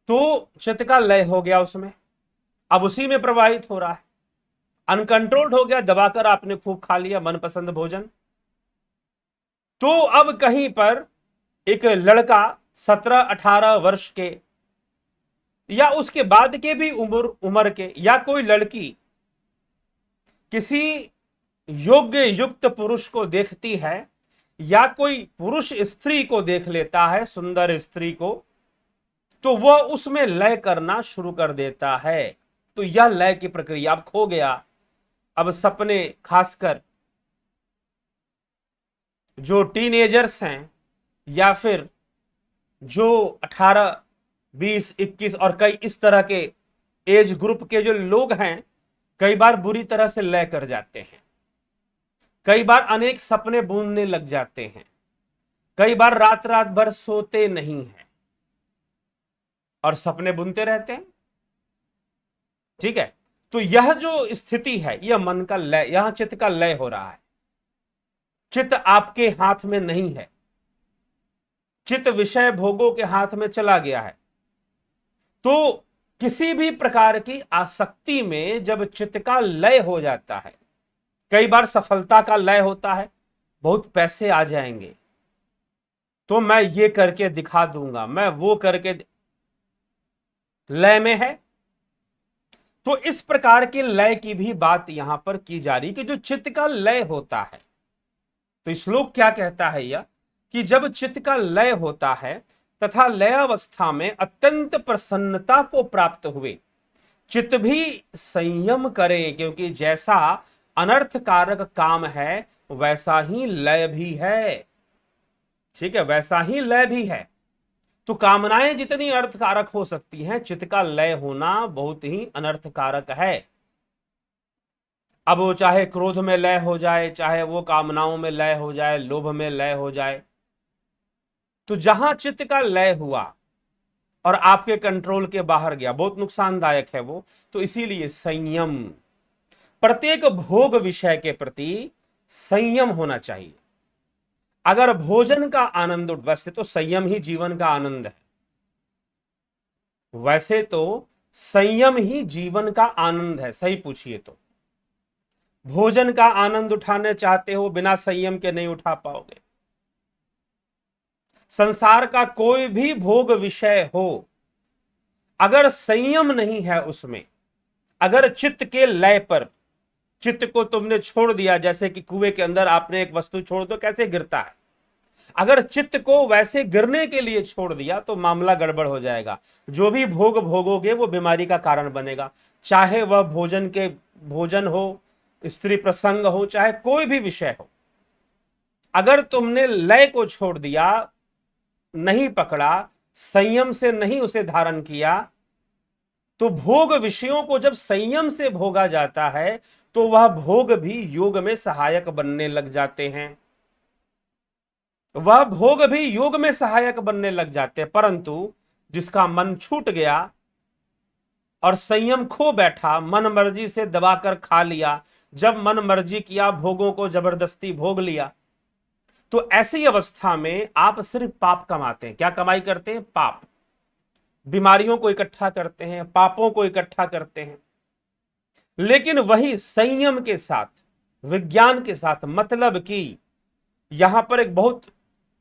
Speaker 1: तो चित्त का लय हो गया उसमें, अब उसी में प्रवाहित हो रहा है, अनकंट्रोल्ड हो गया, दबाकर आपने खूब खा लिया मनपसंद भोजन। तो अब कहीं पर एक लड़का 17-18 वर्ष के या उसके बाद के भी उम्र के, या कोई लड़की किसी योग्य युक्त पुरुष को देखती है, या कोई पुरुष स्त्री को देख लेता है, सुंदर स्त्री को, तो वह उसमें लय करना शुरू कर देता है। तो यह लय की प्रक्रिया अब खो गया। अब सपने, खासकर जो टीनेजर्स हैं या फिर जो 18, 20, 21 और कई इस तरह के एज ग्रुप के जो लोग हैं, कई बार बुरी तरह से लय कर जाते हैं, कई बार अनेक सपने बुनने लग जाते हैं, कई बार रात रात भर सोते नहीं हैं और सपने बुनते रहते हैं। ठीक है, तो यह जो स्थिति है यह मन का लय, यहां चित्त का लय हो रहा है। चित्त आपके हाथ में नहीं है, चित्त विषय भोगों के हाथ में चला गया है। तो किसी भी प्रकार की आसक्ति में जब चित्त का लय हो जाता है, कई बार सफलता का लय होता है, बहुत पैसे आ जाएंगे तो मैं ये करके दिखा दूंगा, मैं वो करके, लय में है। तो इस प्रकार के लय की भी बात यहां पर की जा रही कि जो चित्त का लय होता है। तो श्लोक क्या कहता है यह कि जब चित्त का लय होता है तथा लयावस्था में अत्यंत प्रसन्नता को प्राप्त हुए चित्त भी संयम करे, क्योंकि जैसा अनर्थकारक काम है वैसा ही लय भी है। ठीक है, वैसा ही लय भी है। तो कामनाएं जितनी अर्थकारक हो सकती हैं, चित्त का लय होना बहुत ही अनर्थकारक है। अब वो चाहे क्रोध में लय हो जाए, चाहे वो कामनाओं में लय हो जाए, लोभ में लय हो जाए, तो जहां चित्त का लय हुआ और आपके कंट्रोल के बाहर गया, बहुत नुकसानदायक है वो। तो इसीलिए संयम, प्रत्येक भोग विषय के प्रति संयम होना चाहिए। अगर भोजन का आनंद, वैसे तो संयम ही जीवन का आनंद है, वैसे तो संयम ही जीवन का आनंद है, सही पूछिए तो। भोजन का आनंद उठाने चाहते हो, बिना संयम के नहीं उठा पाओगे। संसार का कोई भी भोग विषय हो, अगर संयम नहीं है उसमें, अगर चित्त के लय पर, चित्त को तुमने छोड़ दिया, जैसे कि कुएं के अंदर आपने एक वस्तु छोड़ दो, कैसे गिरता है, अगर चित्त को वैसे गिरने के लिए छोड़ दिया तो मामला गड़बड़ हो जाएगा। जो भी भोग भोगोगे वो बीमारी का कारण बनेगा, चाहे वह भोजन हो, स्त्री प्रसंग हो, चाहे कोई भी विषय हो। अगर तुमने लय को छोड़ दिया, नहीं पकड़ा, संयम से नहीं उसे धारण किया, तो भोग विषयों को जब संयम से भोगा जाता है तो वह भोग भी योग में सहायक बनने लग जाते हैं, वह भोग भी योग में सहायक बनने लग जाते हैं। परंतु जिसका मन छूट गया और संयम खो बैठा, मन मर्जी से दबाकर खा लिया, जब मन मर्जी किया भोगों को जबरदस्ती भोग लिया, तो ऐसी अवस्था में आप सिर्फ पाप कमाते हैं। क्या कमाई करते हैं? पाप। बीमारियों को इकट्ठा करते हैं, पापों को इकट्ठा करते हैं। लेकिन वही संयम के साथ, विज्ञान के साथ, मतलब कि यहां पर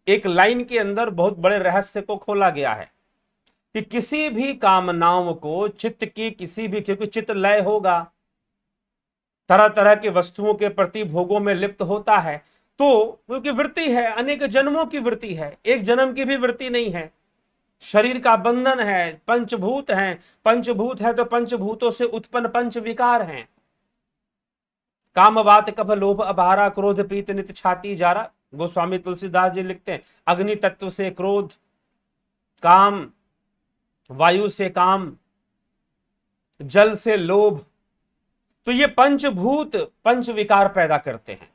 Speaker 1: एक लाइन के अंदर बहुत बड़े रहस्य को खोला गया है कि किसी भी कामनाओं को चित्त की किसी भी, क्योंकि चित्त लय होगा, तरह तरह के वस्तुओं के प्रति भोगों में लिप्त होता है, तो क्योंकि वृत्ति है, अनेक जन्मों की वृत्ति है, एक जन्म की भी वृत्ति नहीं है। शरीर का बंधन है, पंचभूत हैं, पंचभूत है तो पंचभूतों से उत्पन्न पंच विकार हैं। काम वात कफ लोभ अभारा, क्रोध पीत नित छाती जारा। गोस्वामी तुलसीदास जी लिखते हैं, अग्नि तत्व से क्रोध, काम, वायु से काम, जल से लोभ, तो ये पंचभूत पंच विकार पैदा करते हैं।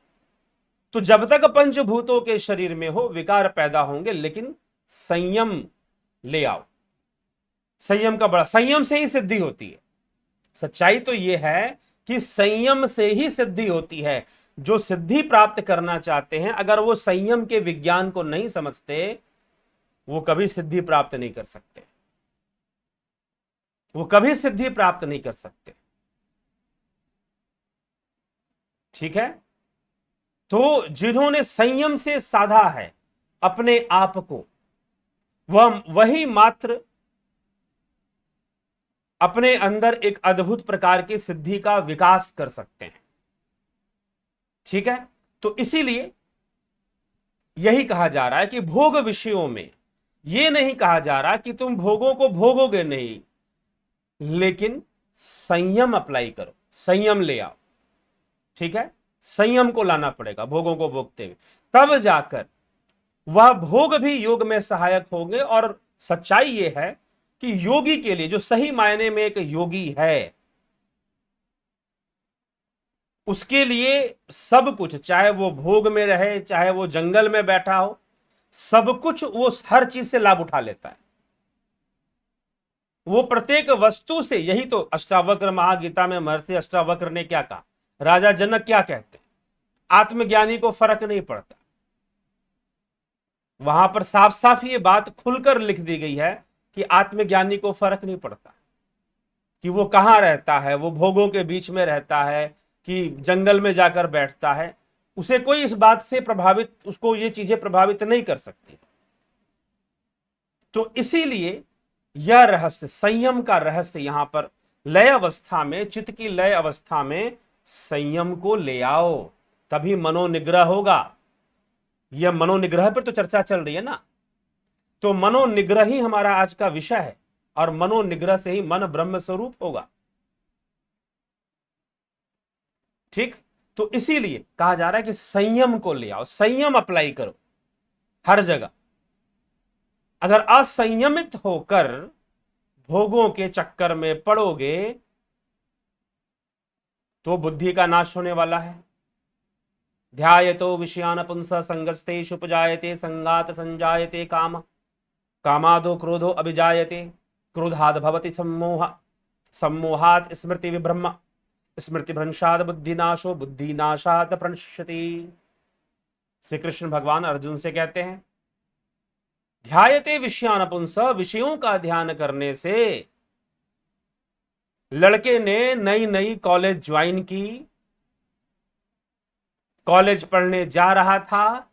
Speaker 1: तो जब तक पंचभूतों के शरीर में हो विकार पैदा होंगे, लेकिन संयम ले आओ। संयम से ही सिद्धि होती है। सच्चाई तो यह है कि संयम से ही सिद्धि होती है। जो सिद्धि प्राप्त करना चाहते हैं, अगर वो संयम के विज्ञान को नहीं समझते, वो कभी सिद्धि प्राप्त नहीं कर सकते, वो कभी सिद्धि प्राप्त नहीं कर सकते। ठीक है? तो जिन्होंने संयम से साधा है अपने आप को, वही मात्र अपने अंदर एक अद्भुत प्रकार की सिद्धि का विकास कर सकते हैं। ठीक है? तो इसीलिए यही कहा जा रहा है कि भोग विषयों में यह नहीं कहा जा रहा कि तुम भोगों को भोगोगे नहीं, लेकिन संयम अप्लाई करो, संयम ले आओ। ठीक है? संयम को लाना पड़ेगा भोगों को भोगते हुए, तब जाकर वह भोग भी योग में सहायक होंगे। और सच्चाई यह है कि योगी के लिए, जो सही मायने में एक योगी है, उसके लिए सब कुछ, चाहे वो भोग में रहे, चाहे वो जंगल में बैठा हो, सब कुछ, वो हर चीज से लाभ उठा लेता है। वो प्रत्येक वस्तु से, यही तो अष्टावक्र महागीता में महर्षि अष्टावक्र ने क्या कहा, राजा जनक क्या कहते हैं, आत्मज्ञानी को फर्क नहीं पड़ता। वहां पर साफ साफ ये बात खुलकर लिख दी गई है कि आत्मज्ञानी को फर्क नहीं पड़ता कि वो कहां रहता है, वो भोगों के बीच में रहता है कि जंगल में जाकर बैठता है, उसे कोई इस बात से प्रभावित, उसको ये चीजें प्रभावित नहीं कर सकती। तो इसीलिए यह रहस्य, संयम का रहस्य, यहां पर लय अवस्था में, चित्त की लय अवस्था में संयम को ले आओ, तभी मनोनिग्रह होगा। यह मनोनिग्रह पर तो चर्चा चल रही है ना, तो मनोनिग्रह ही हमारा आज का विषय है, और मनोनिग्रह से ही मन ब्रह्म स्वरूप होगा। ठीक? तो इसीलिए कहा जा रहा है कि संयम को ले आओ, संयम अप्लाई करो हर जगह। अगर असंयमित होकर भोगों के चक्कर में पड़ोगे तो बुद्धि का नाश होने वाला है। ध्यायतो विषयान पुंसः संगस्तेषु उपजायते संगात संजायते काम, कामादो क्रोधो अभिजायते, क्रोधाद् भवति सम्मोह, सम्मोहात् स्मृति विभ्रम, स्मृति भ्रंशात् बुद्धिनाशो, बुद्धिनाशात् प्रणश्यति। श्री कृष्ण भगवान अर्जुन से कहते हैं, ध्यायते विषयान पुंसः, विषयों का ध्यान करने से, लड़के ने नई नई कॉलेज ज्वाइन की, कॉलेज पढ़ने जा रहा था,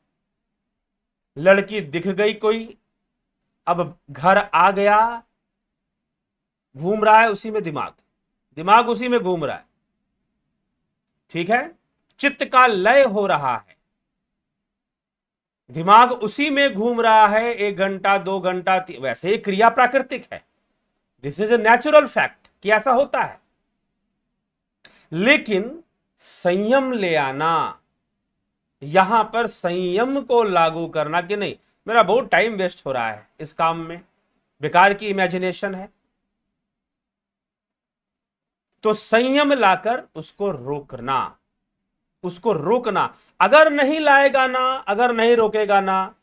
Speaker 1: लड़की दिख गई कोई, अब घर आ गया, घूम रहा है उसी में दिमाग उसी में घूम रहा है। ठीक है? चित्त का लय हो रहा है। दिमाग उसी में घूम रहा है 1 घंटा 2 घंटा, वैसे ही क्रिया प्राकृतिक है, this is a natural fact कि ऐसा होता है। लेकिन संयम ले आना, यहां पर संयम को लागू करना कि नहीं मेरा बहुत टाइम वेस्ट हो रहा है इस काम में, बेकार की इमेजिनेशन है, तो संयम लाकर उसको रोकना, उसको रोकना। अगर नहीं लाएगा ना, अगर नहीं रोकेगा ना,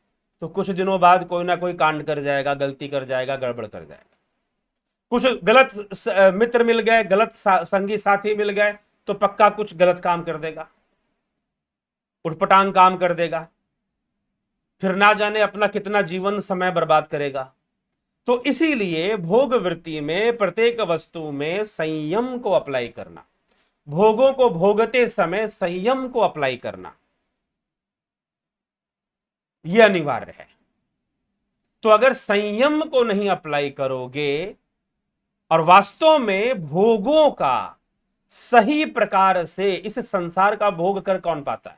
Speaker 1: तो कुछ दिनों बाद कोई ना कोई कांड कर जाएगा, गलती कर जाएगा, गड़बड़ कर जाएगा। कुछ गलत मित्र मिल गए, गलत संगी साथी मिल गए, तो पक्का कुछ गलत काम कर देगा, उटपटांग काम कर देगा, फिर ना जाने अपना कितना जीवन समय बर्बाद करेगा। तो इसीलिए भोग वृत्ति में प्रत्येक वस्तु में संयम को अप्लाई करना, भोगों को भोगते समय संयम को अप्लाई करना, यह अनिवार्य है। तो अगर संयम को नहीं अप्लाई करोगे, और वास्तव में भोगों का सही प्रकार से, इस संसार का भोग कर कौन पाता है?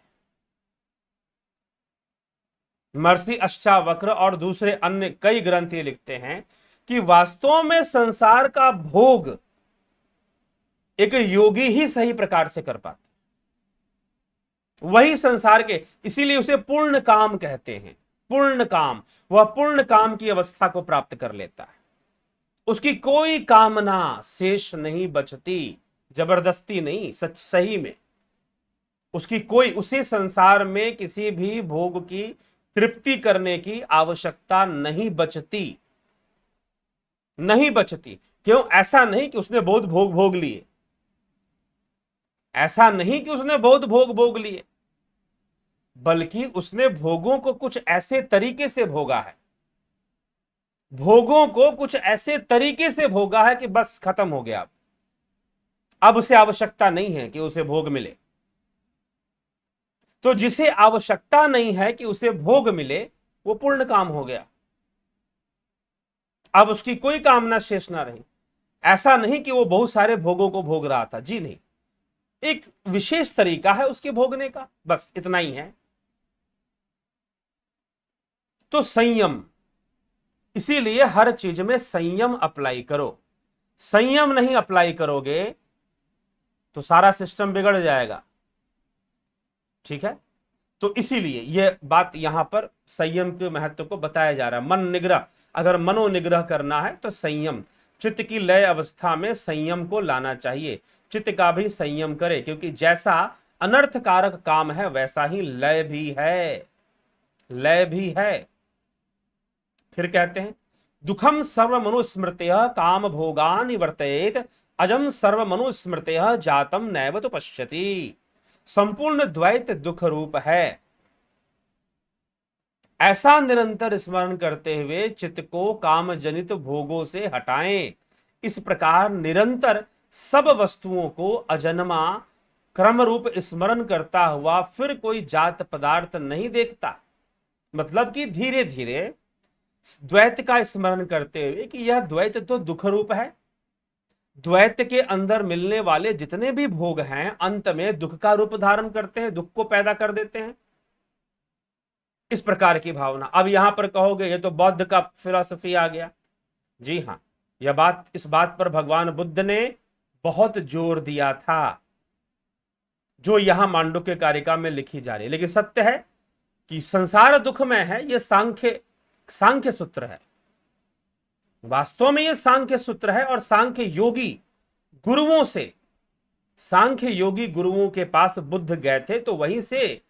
Speaker 1: महर्षि अष्टावक्र और दूसरे अन्य कई ग्रंथ ये लिखते हैं कि वास्तव में संसार का भोग एक योगी ही सही प्रकार से कर पाता, वही संसार के, इसीलिए उसे पूर्ण काम कहते हैं। पूर्ण काम, वह पूर्ण काम की अवस्था को प्राप्त कर लेता है, उसकी कोई कामना शेष नहीं बचती, जबरदस्ती नहीं, सच सही में उसकी कोई, उसे संसार में किसी भी भोग की तृप्ति करने की आवश्यकता नहीं बचती, नहीं बचती। क्यों? ऐसा नहीं कि उसने बहुत भोग भोग लिए, ऐसा नहीं कि उसने बहुत भोग भोग लिए, बल्कि उसने भोगों को कुछ ऐसे तरीके से भोगा है, भोगों को कुछ ऐसे तरीके से भोगा है कि बस खत्म हो गया। अब उसे आवश्यकता नहीं है कि उसे भोग मिले। तो जिसे आवश्यकता नहीं है कि उसे भोग मिले, वो पूर्ण काम हो गया, अब उसकी कोई कामना शेष ना रही। ऐसा नहीं कि वो बहुत सारे भोगों को भोग रहा था, जी नहीं, एक विशेष तरीका है उसके भोगने का, बस इतना ही है। तो संयम, इसीलिए हर चीज में संयम अप्लाई करो। संयम नहीं अप्लाई करोगे तो सारा सिस्टम बिगड़ जाएगा, ठीक है। तो इसीलिए यह बात यहां पर संयम के महत्व को बताया जा रहा है। मन निग्रह, अगर मनोनिग्रह करना है तो संयम, चित्त की लय अवस्था में संयम को लाना चाहिए, चित्त का भी संयम करे, क्योंकि जैसा अनर्थकारक काम है वैसा ही लय भी है, लय भी है। फिर कहते हैं दुखम सर्वमनुस्मृतयः काम भोगानि वर्तयेत, अजम सर्वमनुस्मृतयः जातम नैव तो पश्यति। संपूर्ण द्वैत दुख रूप है, ऐसा निरंतर स्मरण करते हुए चित्त को काम जनित भोगों से हटाएं। इस प्रकार निरंतर सब वस्तुओं को अजन्मा क्रम रूप स्मरण करता हुआ फिर कोई जात पदार्थ नहीं देखता, मतलब कि धीरे धीरे द्वैत का स्मरण करते हुए कि यह द्वैत तो दुख रूप है, द्वैत के अंदर मिलने वाले जितने भी भोग हैं अंत में दुख का रूप धारण करते हैं, दुख को पैदा कर देते हैं, इस प्रकार की भावना। अब यहां पर कहोगे ये तो बौद्ध का फिलॉसफी आ गया, जी हां, यह बात, इस बात पर भगवान बुद्ध ने बहुत जोर दिया था, जो यहां मांडुक्य कारिका में लिखी जा रही है। लेकिन सत्य है कि संसार दुख में है, यह सांख्य सूत्र है, वास्तव में यह सांख्य सूत्र है। और सांख्य योगी गुरुओं से, सांख्य योगी गुरुओं के पास बुद्ध गए थे, तो वहीं से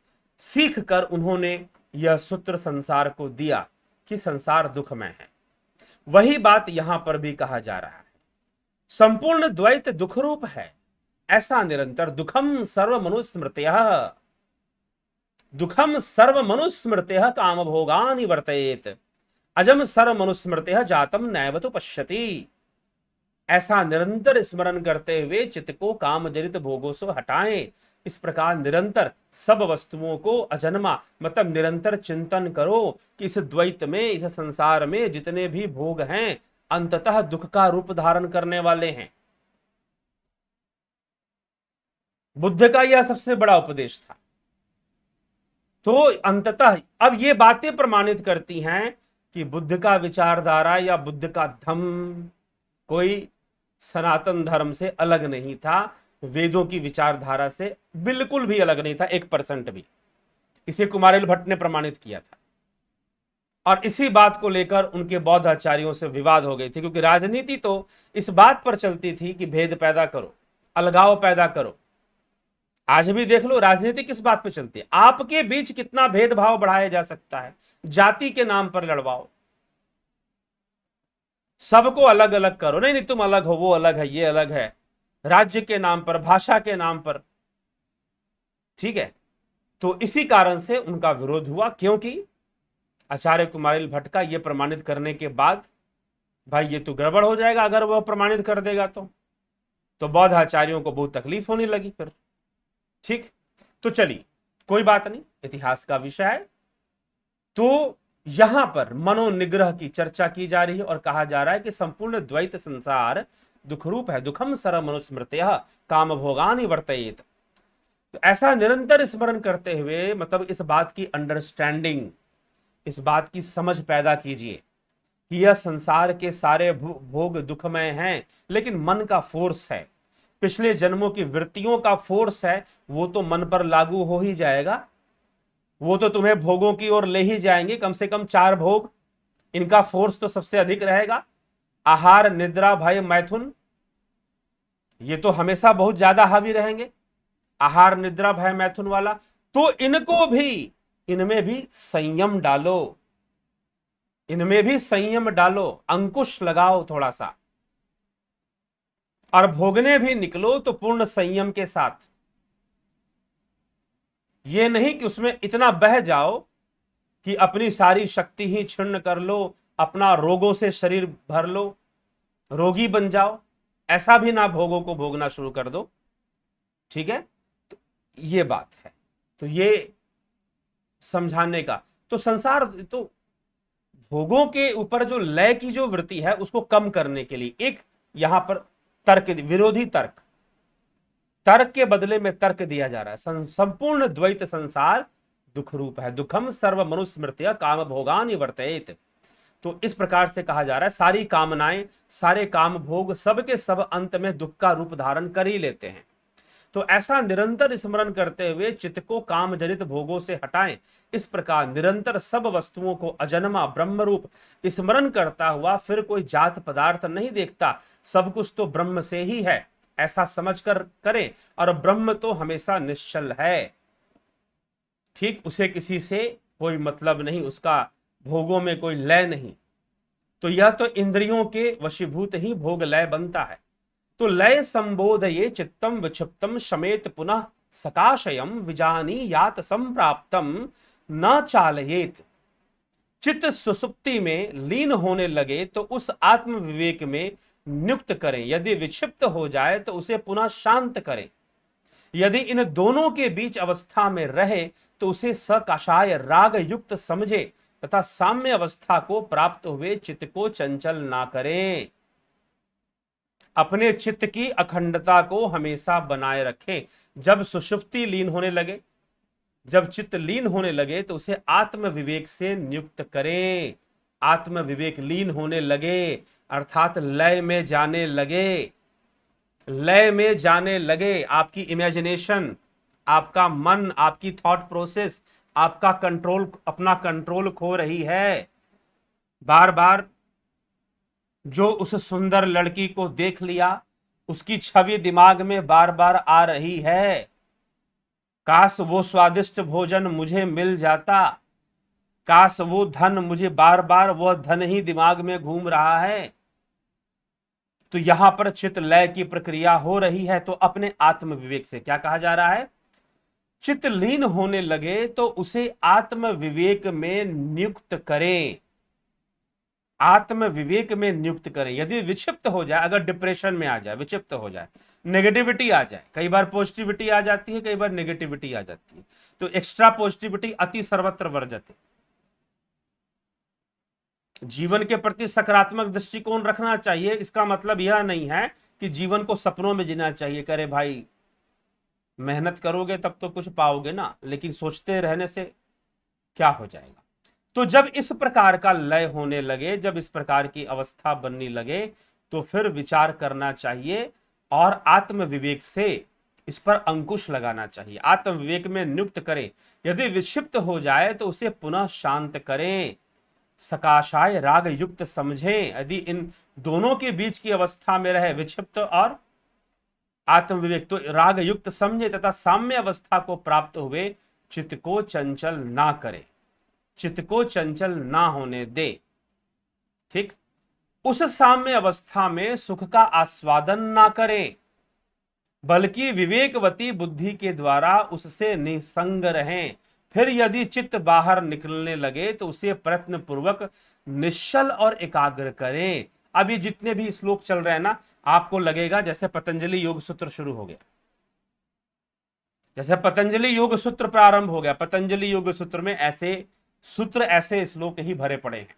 Speaker 1: सीख कर उन्होंने यह सूत्र संसार को दिया कि संसार दुख में है। वही बात यहां पर भी कहा जा रहा है, संपूर्ण द्वैत दुख रूप है, ऐसा निरंतर दुखम सर्वमनुस्मृतयः, दुखम सर्वमनुस्मृतयः काम भोगानि वर्तयेत, अजम सर्वमनुस्मृतयः जातम नैव तो पश्यति। ऐसा निरंतर स्मरण करते हुए चित्त को काम जनित भोगों से हटाएं। इस प्रकार निरंतर सब वस्तुओं को अजन्मा, मतलब निरंतर चिंतन करो कि इस द्वैत में, इस संसार में जितने भी भोग हैं अंततः दुख का रूप धारण करने वाले हैं। बुद्ध का यह सबसे बड़ा उपदेश था। तो अंततः अब ये बातें प्रमाणित करती हैं कि बुद्ध का विचारधारा या बुद्ध का धम्म कोई सनातन धर्म से अलग नहीं था, वेदों की विचारधारा से बिल्कुल भी अलग नहीं था, 1% भी। इसे कुमारिल भट्ट ने प्रमाणित किया था। और इसी बात को लेकर उनके बौद्ध आचार्यों से विवाद हो गए थे, क्योंकि राजनीति तो इस बात पर चलती थी कि भेद पैदा करो, अलगाव पैदा करो। आज भी देख लो, राजनीति किस बात पे चलती है, आपके बीच कितना भेदभाव बढ़ाया जा सकता है, जाति के नाम पर लड़वाओ, सबको अलग अलग करो, नहीं नहीं तुम अलग हो, वो अलग है, ये अलग है, राज्य के नाम पर, भाषा के नाम पर, ठीक है। तो इसी कारण से उनका विरोध हुआ, क्योंकि आचार्य कुमारिल भट्ट का यह प्रमाणित करने के बाद भाई ये तो गड़बड़ हो जाएगा, अगर वह प्रमाणित कर देगा तो बौद्ध आचार्यों को बहुत तकलीफ होने लगी फिर। ठीक, तो चलिए कोई बात नहीं, इतिहास का विषय है। तो यहां पर मनोनिग्रह की चर्चा की जा रही है और कहा जा रहा है कि संपूर्ण द्वैत संसार दुखरूप है, दुखम सर्व मनुस्मृतयः काम भोगानि वर्तयेत। तो ऐसा निरंतर स्मरण करते हुए, मतलब इस बात की अंडरस्टैंडिंग, इस बात की समझ पैदा कीजिए कि यह संसार के सारे भोग दुखमय हैं, लेकिन मन का फोर्स है, पिछले जन्मों की वृत्तियों का फोर्स है, वो तो मन पर लागू हो ही जाएगा, वो तो तुम्हें भोगों की ओर ले ही जाएंगे। कम से कम 4 भोग, इनका फोर्स तो सबसे अधिक रहेगा। आहार, निद्रा, भय, मैथुन, ये तो हमेशा बहुत ज्यादा हावी रहेंगे, आहार, निद्रा, भय, मैथुन वाला। तो इनको भी, इनमें भी संयम डालो, इनमें भी संयम डालो, अंकुश लगाओ थोड़ा सा, और भोगने भी निकलो तो पूर्ण संयम के साथ। ये नहीं कि उसमें इतना बह जाओ कि अपनी सारी शक्ति ही छिन्न कर लो, अपना रोगों से शरीर भर लो, रोगी बन जाओ, ऐसा भी ना भोगों को भोगना शुरू कर दो। ठीक है, तो ये बात है, तो ये समझाने का। तो संसार, तो भोगों के ऊपर जो लय की जो वृत्ति है उसको कम करने के लिए एक यहां पर तर्क, विरोधी तर्क, तर्क के बदले में तर्क दिया जा रहा है। संपूर्ण द्वैत संसार दुख रूप है, दुखम सर्व मनुस्मृत्य काम भोगानि वर्तयेत। तो इस प्रकार से कहा जा रहा है सारी कामनाएं, सारे काम भोग, सब के सब अंत में दुख का रूप धारण कर ही लेते हैं। तो ऐसा निरंतर स्मरण करते हुए चित्त को काम जनित भोगों से हटाएं। इस प्रकार निरंतर सब वस्तुओं को अजन्मा ब्रह्म रूप स्मरण करता हुआ फिर कोई जात पदार्थ नहीं देखता, सब कुछ तो ब्रह्म से ही है, ऐसा समझकर करें। और ब्रह्म तो हमेशा निश्चल है, ठीक, उसे किसी से कोई मतलब नहीं, उसका भोगों में कोई लय नहीं। तो यह तो इंद्रियों के वशीभूत ही भोग लय बनता है। तो लय संबोध ये चित्तम विक्षिप्तम शमेत पुनः सकाशयम विजानी यात संप्राप्तम न चालयेत। चित्त सुसुप्ति में लीन होने लगे तो उस आत्म विवेक में नियुक्त करें, यदि विक्षिप्त हो जाए तो उसे पुनः शांत करें। यदि इन दोनों के बीच अवस्था में रहे तो उसे सकाशाय राग युक्त समझे तथा साम्य अवस्था को प्राप्त हुए चित्त को चंचल ना करें। अपने चित्त की अखंडता को हमेशा बनाए रखें। जब सुषुप्ति लीन होने लगे, जब चित्त लीन होने लगे तो उसे आत्म विवेक से नियुक्त करें। आत्म विवेक लीन होने लगे अर्थात लय में जाने लगे, लय में जाने लगे। आपकी इमेजिनेशन, आपका मन, आपकी थॉट प्रोसेस, आपका कंट्रोल, अपना कंट्रोल खो रही है। बार बार जो उस सुंदर लड़की को देख लिया, उसकी छवि दिमाग में बार बार आ रही है, काश वो स्वादिष्ट भोजन मुझे मिल जाता, काश वो धन मुझे, बार बार वह धन ही दिमाग में घूम रहा है। तो यहां पर चित्त लय की प्रक्रिया हो रही है। तो अपने आत्म विवेक से क्या कहा जा रहा है, चित्त लीन होने लगे तो उसे आत्म विवेक में नियुक्त करें, आत्म विवेक में नियुक्त करें। यदि विक्षिप्त हो जाए, अगर डिप्रेशन में आ जाए, विक्षिप्त हो जाए, नेगेटिविटी आ जाए, कई बार पॉजिटिविटी आ जाती है, कई बार नेगेटिविटी आ जाती है, तो एक्स्ट्रा पॉजिटिविटी अति सर्वत्र वर्जते। जीवन के प्रति सकारात्मक दृष्टिकोण रखना चाहिए। इसका मतलब यह नहीं है कि जीवन को सपनों में जीना चाहिए, करे भाई मेहनत करोगे तब तो कुछ पाओगे ना, लेकिन सोचते रहने से क्या हो जाएगा। तो जब इस प्रकार का लय होने लगे, जब इस प्रकार की अवस्था बनने लगे, तो फिर विचार करना चाहिए और आत्म विवेक से इस पर अंकुश लगाना चाहिए, आत्म विवेक में नियुक्त करें। यदि विक्षिप्त हो जाए तो उसे पुनः शांत करें, सकाशाय राग युक्त समझें। यदि इन दोनों के बीच की अवस्था में रहे, विक्षिप्त और आत्म विवेक, तो राग युक्त समझे तथा साम्य अवस्था को प्राप्त हुए चित्त को चंचल ना करे, चित्त को चंचल ना होने दे। ठीक, उस साम्य अवस्था में सुख का आस्वादन ना करें, बल्कि विवेकवती बुद्धि के द्वारा उससे निसंग रहें। फिर यदि चित्त बाहर निकलने लगे तो उसे प्रयत्न पूर्वक निश्चल और एकाग्र करें। अब ये जितने भी श्लोक चल रहे हैं ना, आपको लगेगा जैसे पतंजलि योग सूत्र शुरू हो गया, जैसे पतंजलि योग सूत्र प्रारंभ हो गया। पतंजलि योग सूत्र में ऐसे सूत्र, ऐसे श्लोक ही भरे पड़े हैं।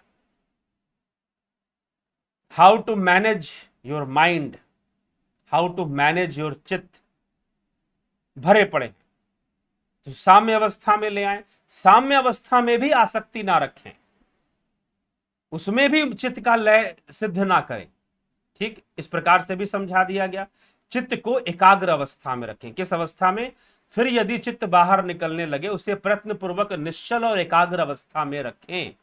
Speaker 1: How to manage your mind, how to manage your चित्त, भरे पड़े हैं। तो साम्य अवस्था में ले आए, साम्य अवस्था में भी आसक्ति ना रखें, उसमें भी चित्त का लय सिद्ध ना करें। ठीक, इस प्रकार से भी समझा दिया गया। चित्त को एकाग्र अवस्था में रखें। किस अवस्था में? फिर यदि चित्त बाहर निकलने लगे उसे प्रयत्न पूर्वक निश्चल और एकाग्र अवस्था में रखें।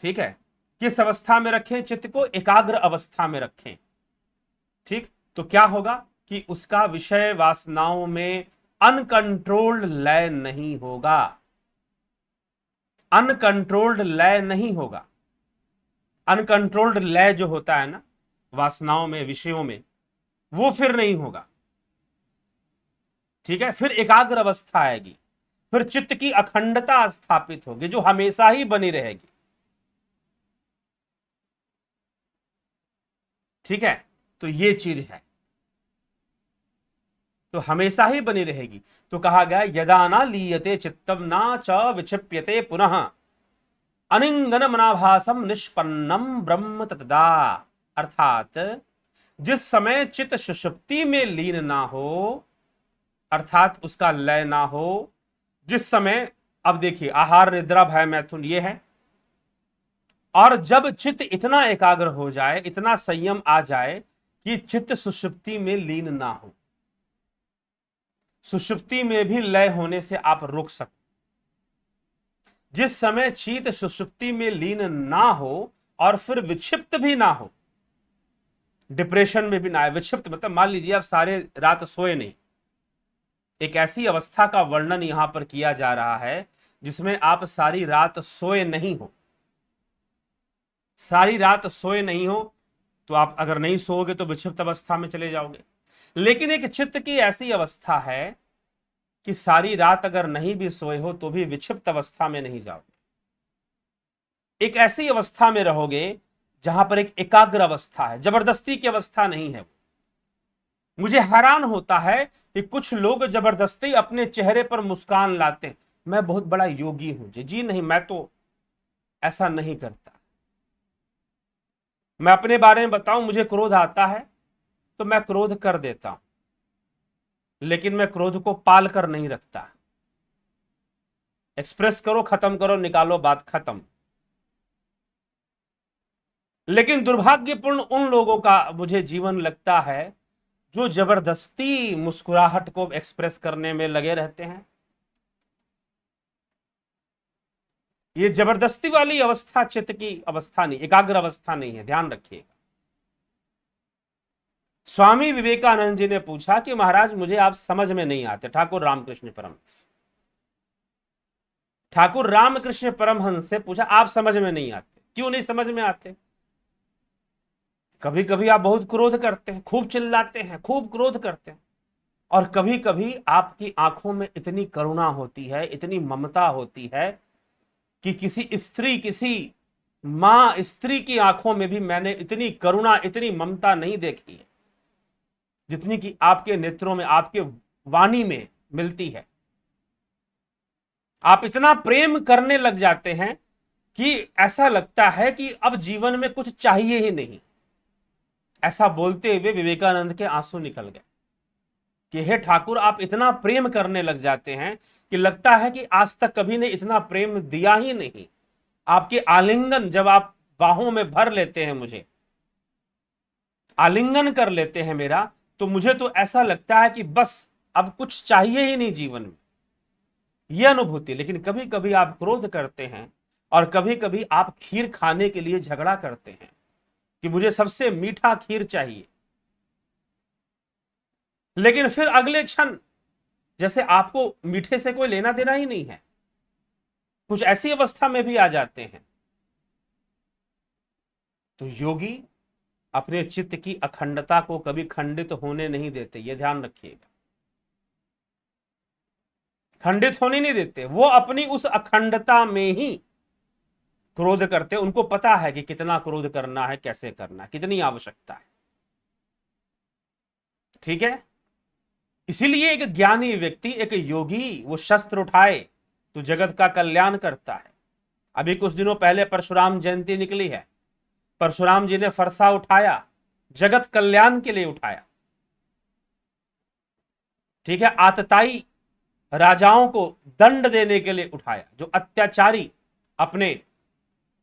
Speaker 1: ठीक है, किस अवस्था में रखें? चित्त को एकाग्र अवस्था में रखें। ठीक, तो क्या होगा कि उसका विषय वासनाओं में अनकंट्रोल्ड लय नहीं होगा, अनकंट्रोल्ड लय नहीं होगा। अनकंट्रोल्ड लय जो होता है ना वासनाओं में, विषयों में, वो फिर नहीं होगा। ठीक है, फिर एकाग्र अवस्था आएगी, फिर चित्त की अखंडता स्थापित होगी जो हमेशा ही बनी रहेगी। ठीक है, तो ये चीज है, तो हमेशा ही बनी रहेगी। तो कहा गया यदा ना लीयते चित्तम ना च विक्षिप्यते पुनः अनिंगन मनाभासम निष्पन्नम ब्रह्म ततदा। अर्थात जिस समय चित्त सुषुप्ति में लीन ना हो, अर्थात उसका लय ना हो, जिस समय, अब देखिए आहार निद्रा भय मैथुन ये है, और जब चित्त इतना एकाग्र हो जाए, इतना संयम आ जाए कि चित्त सुषुप्ति में लीन ना हो, सुषुप्ति में भी लय होने से आप रोक सकते। जिस समय चित्त सुषुप्ति में लीन ना हो और फिर विक्षिप्त भी ना हो, डिप्रेशन में भी ना आए, विक्षिप्त मतलब मान लीजिए आप सारे रात सोए नहीं, एक ऐसी अवस्था का वर्णन यहां पर किया जा रहा है जिसमें आप सारी रात सोए नहीं हो, सारी रात सोए नहीं हो, तो आप अगर नहीं सोओगे तो विक्षिप्त अवस्था में चले जाओगे। लेकिन एक चित्त की ऐसी अवस्था है कि सारी रात अगर नहीं भी सोए हो तो भी विक्षिप्त अवस्था में नहीं जाओगे, एक ऐसी अवस्था में रहोगे जहां पर एक एकाग्र अवस्था है, जबरदस्ती की अवस्था नहीं है। मुझे हैरान होता है कि कुछ लोग जबरदस्ती अपने चेहरे पर मुस्कान लाते हैं, मैं बहुत बड़ा योगी हूं जी। जी नहीं, मैं तो ऐसा नहीं करता। मैं अपने बारे में बताऊं, मुझे क्रोध आता है तो मैं क्रोध कर देता हूं, लेकिन मैं क्रोध को पाल कर नहीं रखता। एक्सप्रेस करो, खत्म करो, निकालो, बात खत्म। लेकिन दुर्भाग्यपूर्ण उन लोगों का मुझे जीवन लगता है जो जबरदस्ती मुस्कुराहट को एक्सप्रेस करने में लगे रहते हैं। ये जबरदस्ती वाली अवस्था चित्त की अवस्था नहीं, एकाग्र अवस्था नहीं है, ध्यान रखिएगा। स्वामी विवेकानंद जी ने पूछा कि महाराज मुझे आप समझ में नहीं आते। ठाकुर रामकृष्ण परमहंस, ठाकुर रामकृष्ण परमहंस से पूछा आप समझ में नहीं आते, क्यों नहीं समझ में आते? कभी कभी आप बहुत क्रोध करते हैं, खूब चिल्लाते हैं, खूब क्रोध करते हैं, और कभी कभी आपकी आंखों में इतनी करुणा होती है, इतनी ममता होती है कि किसी स्त्री, किसी मां स्त्री की आंखों में भी मैंने इतनी करुणा, इतनी ममता नहीं देखी है जितनी कि आपके नेत्रों में, आपके वाणी में मिलती है। आप इतना प्रेम करने लग जाते हैं कि ऐसा लगता है कि अब जीवन में कुछ चाहिए ही नहीं। ऐसा बोलते हुए विवेकानंद के आंसू निकल गए। कि हे ठाकुर, आप इतना प्रेम करने लग जाते हैं कि लगता है कि आज तक कभी ने इतना प्रेम दिया ही नहीं। आपके आलिंगन जब आप बाहों में भर लेते हैं, मुझे आलिंगन कर लेते हैं मेरा, तो मुझे तो ऐसा लगता है कि बस अब कुछ चाहिए ही नहीं जीवन में, यह अनुभूति। लेकिन कभी कभी आप क्रोध करते हैं और कभी कभी आप खीर खाने के लिए झगड़ा करते हैं कि मुझे सबसे मीठा खीर चाहिए, लेकिन फिर अगले क्षण जैसे आपको मीठे से कोई लेना देना ही नहीं है। कुछ ऐसी अवस्था में भी आ जाते हैं। तो योगी अपने चित्त की अखंडता को कभी खंडित होने नहीं देते, यह ध्यान रखिएगा। खंडित होने नहीं देते, वो अपनी उस अखंडता में ही क्रोध करते। उनको पता है कि कितना क्रोध करना है, कैसे करना है, कितनी आवश्यकता है। ठीक है। इसीलिए एक ज्ञानी व्यक्ति, एक योगी, वो शस्त्र उठाए तो जगत का कल्याण करता है। अभी कुछ दिनों पहले परशुराम जयंती निकली है। परशुराम जी ने फरसा उठाया, जगत कल्याण के लिए उठाया। ठीक है। आतताई राजाओं को दंड देने के लिए उठाया, जो अत्याचारी अपने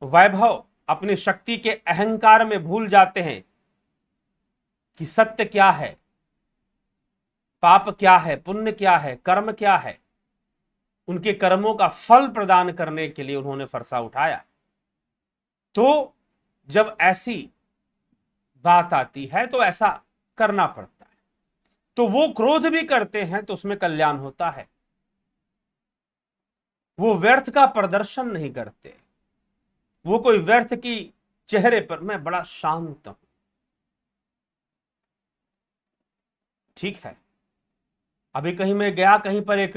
Speaker 1: वैभव, अपनी शक्ति के अहंकार में भूल जाते हैं कि सत्य क्या है, पाप क्या है, पुण्य क्या है, कर्म क्या है। उनके कर्मों का फल प्रदान करने के लिए उन्होंने फरसा उठाया। तो जब ऐसी बात आती है तो ऐसा करना पड़ता है। तो वो क्रोध भी करते हैं तो उसमें कल्याण होता है। वो व्यर्थ का प्रदर्शन नहीं करते। वो कोई व्यर्थ की चेहरे पर मैं बड़ा शांत हूं, ठीक है। अभी कहीं मैं गया, कहीं पर एक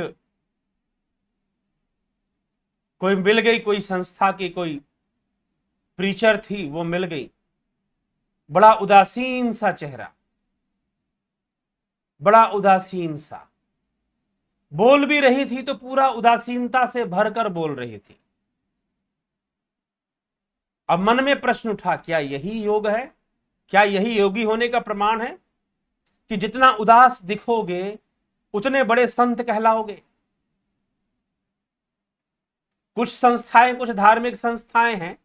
Speaker 1: कोई मिल गई, कोई संस्था की कोई प्रीचर थी, वो मिल गई, बड़ा उदासीन सा चेहरा, बड़ा उदासीन सा। बोल भी रही थी तो पूरा उदासीनता से भरकर बोल रही थी। अब मन में प्रश्न उठा, क्या यही योग है? क्या यही योगी होने का प्रमाण है कि जितना उदास दिखोगे उतने बड़े संत कहलाओगे? कुछ संस्थाएं, कुछ धार्मिक संस्थाएं हैं,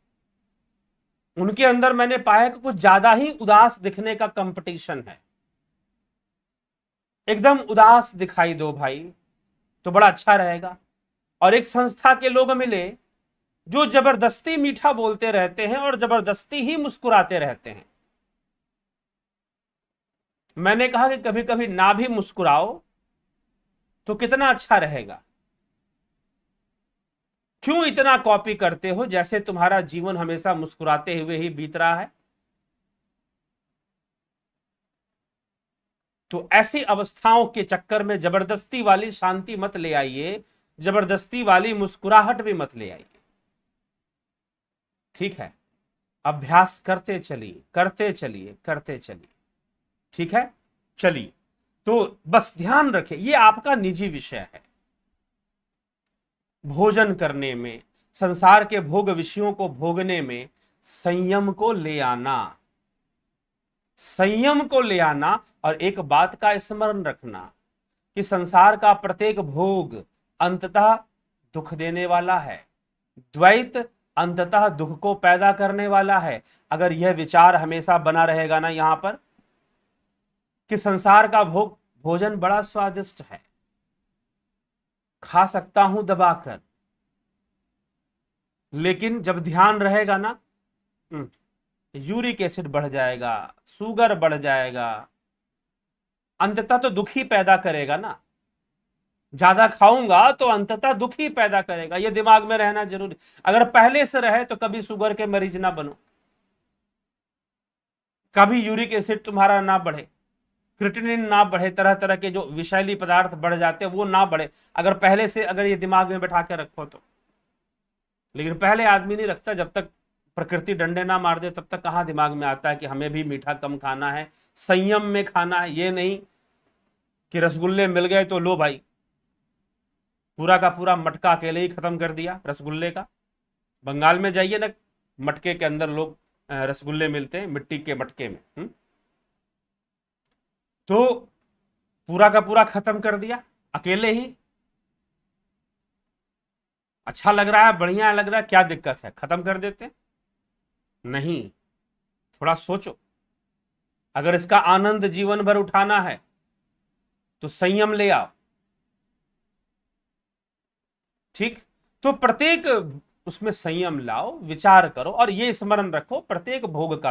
Speaker 1: उनके अंदर मैंने पाया कि कुछ ज्यादा ही उदास दिखने का कंपटीशन है। एकदम उदास दिखाई दो भाई तो बड़ा अच्छा रहेगा। और एक संस्था के लोग मिले जो जबरदस्ती मीठा बोलते रहते हैं और जबरदस्ती ही मुस्कुराते रहते हैं। मैंने कहा कि कभी कभी ना भी मुस्कुराओ तो कितना अच्छा रहेगा। क्यों इतना कॉपी करते हो, जैसे तुम्हारा जीवन हमेशा मुस्कुराते हुए ही बीत रहा है? तो ऐसी अवस्थाओं के चक्कर में जबरदस्ती वाली शांति मत ले आइए, जबरदस्ती वाली मुस्कुराहट भी मत ले आइए। ठीक है। अभ्यास करते चलिए, करते चलिए, करते चलिए। ठीक है। चलिए, तो बस ध्यान रखें, ये आपका निजी विषय है। भोजन करने में, संसार के भोग विषयों को भोगने में संयम को ले आना, संयम को ले आना। और एक बात का स्मरण रखना कि संसार का प्रत्येक भोग अंततः दुख देने वाला है। द्वैत अंततः दुख को पैदा करने वाला है। अगर यह विचार हमेशा बना रहेगा ना यहां पर कि संसार का भोग, भोजन बड़ा स्वादिष्ट है, खा सकता हूं दबाकर, लेकिन जब ध्यान रहेगा ना, यूरिक एसिड बढ़ जाएगा, शुगर बढ़ जाएगा, अंततः तो दुख ही पैदा करेगा ना। ज्यादा खाऊंगा तो अंततः दुख ही पैदा करेगा, यह दिमाग में रहना जरूरी। अगर पहले से रहे तो कभी शुगर के मरीज ना बनो, कभी यूरिक एसिड तुम्हारा ना बढ़े, क्रिएटिनिन ना बढ़े, तरह तरह के जो विषैली पदार्थ बढ़ जाते हैं वो ना बढ़े, अगर पहले से अगर ये दिमाग में बैठा के रखो तो। लेकिन पहले आदमी नहीं रखता, जब तक प्रकृति डंडे ना मार दे तब तक कहां दिमाग में आता है कि हमें भी मीठा कम खाना है, संयम में खाना है। ये नहीं कि रसगुल्ले मिल गए तो लो भाई, पूरा का पूरा मटका अकेले ही खत्म कर दिया रसगुल्ले का। बंगाल में जाइए ना, मटके के अंदर लोग रसगुल्ले मिलते हैं, मिट्टी के मटके में। तो पूरा का पूरा खत्म कर दिया अकेले ही। अच्छा लग रहा है, बढ़िया लग रहा है, क्या दिक्कत है, खत्म कर देते। नहीं, थोड़ा सोचो। अगर इसका आनंद जीवन भर उठाना है तो संयम ले आओ। ठीक, तो प्रत्येक उसमें संयम लाओ, विचार करो, और ये स्मरण रखो, प्रत्येक भोग का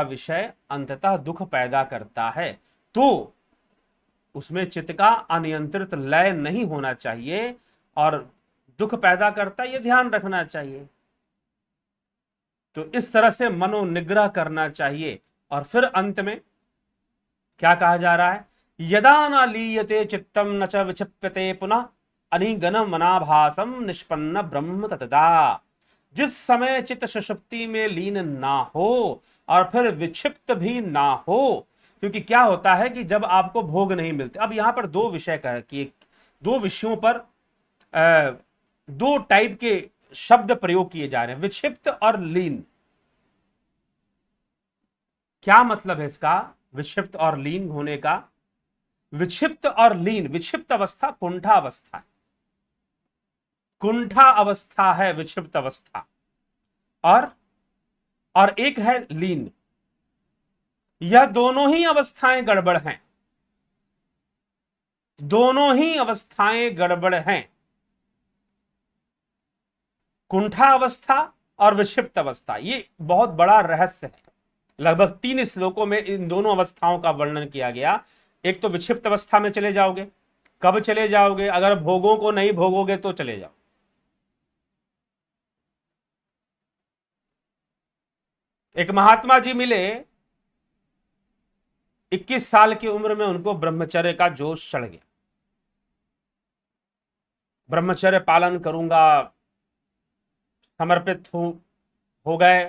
Speaker 1: विषय अंततः दुख पैदा करता है। तो उसमें चित्त का अनियंत्रित लय नहीं होना चाहिए, और दुख पैदा करता है, ये ध्यान रखना चाहिए। तो इस तरह से मनोनिग्रह करना चाहिए। और फिर अंत में क्या कहा जा रहा है, यदा न लीयते चित्तम न च विक्षिप्यते पुनः अनिगन मनाभासम निष्पन्न ब्रह्म ततदा। जिस समय चित्त सुषुप्ति में लीन ना हो और फिर विक्षिप्त भी ना हो, क्योंकि क्या होता है कि जब आपको भोग नहीं मिलते, अब यहां पर दो विषय का है कि दो विषयों पर दो टाइप के शब्द प्रयोग किए जा रहे हैं, विक्षिप्त और लीन। क्या मतलब है इसका, विक्षिप्त और लीन होने का? विक्षिप्त और लीन, विक्षिप्त अवस्था कुंठा अवस्था है, कुंठा अवस्था है विक्षिप्त अवस्था, और एक है लीन। यह दोनों ही अवस्थाएं गड़बड़ हैं, दोनों ही अवस्थाएं गड़बड़ हैं, कुंठा अवस्था और विक्षिप्त अवस्था। ये बहुत बड़ा रहस्य है। लगभग 3 श्लोकों में इन दोनों अवस्थाओं का वर्णन किया गया। एक तो विक्षिप्त अवस्था में चले जाओगे, कब चले जाओगे, अगर भोगों को नहीं भोगोगे तो चले जाओ। एक महात्मा जी मिले, 21 साल की उम्र में उनको ब्रह्मचर्य का जोश चढ़ गया। ब्रह्मचर्य पालन करूंगा, समर्पित हो गए,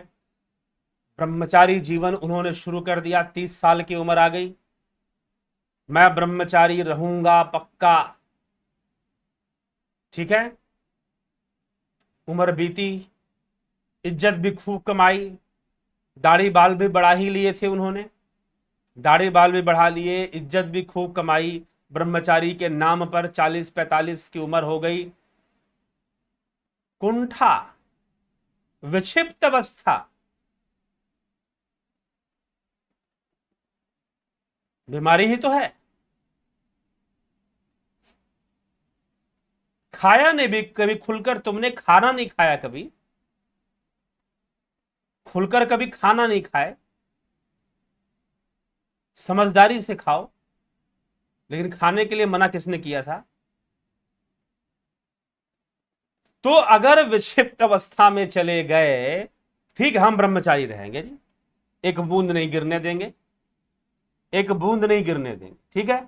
Speaker 1: ब्रह्मचारी जीवन उन्होंने शुरू कर दिया। 30 साल की उम्र आ गई, मैं ब्रह्मचारी रहूंगा पक्का। ठीक है, उम्र बीती, इज्जत भी खूब कमाई, दाढ़ी बाल भी बढ़ा ही लिए थे उन्होंने, दाढ़ी बाल भी बढ़ा लिए, इज्जत भी खूब कमाई ब्रह्मचारी के नाम पर। 40-45 की उम्र हो गई, कुंठा, विक्षिप्त अवस्था, बीमारी ही तो है। खाया नहीं भी कभी खुलकर, तुमने खाना नहीं खाया कभी, खुलकर कभी खाना नहीं खाए, समझदारी से खाओ, लेकिन खाने के लिए मना किसने किया था? तो अगर विक्षिप्त अवस्था में चले गए, ठीक, हम ब्रह्मचारी रहेंगे जी, एक बूंद नहीं गिरने देंगे, एक बूंद नहीं गिरने देंगे, ठीक है,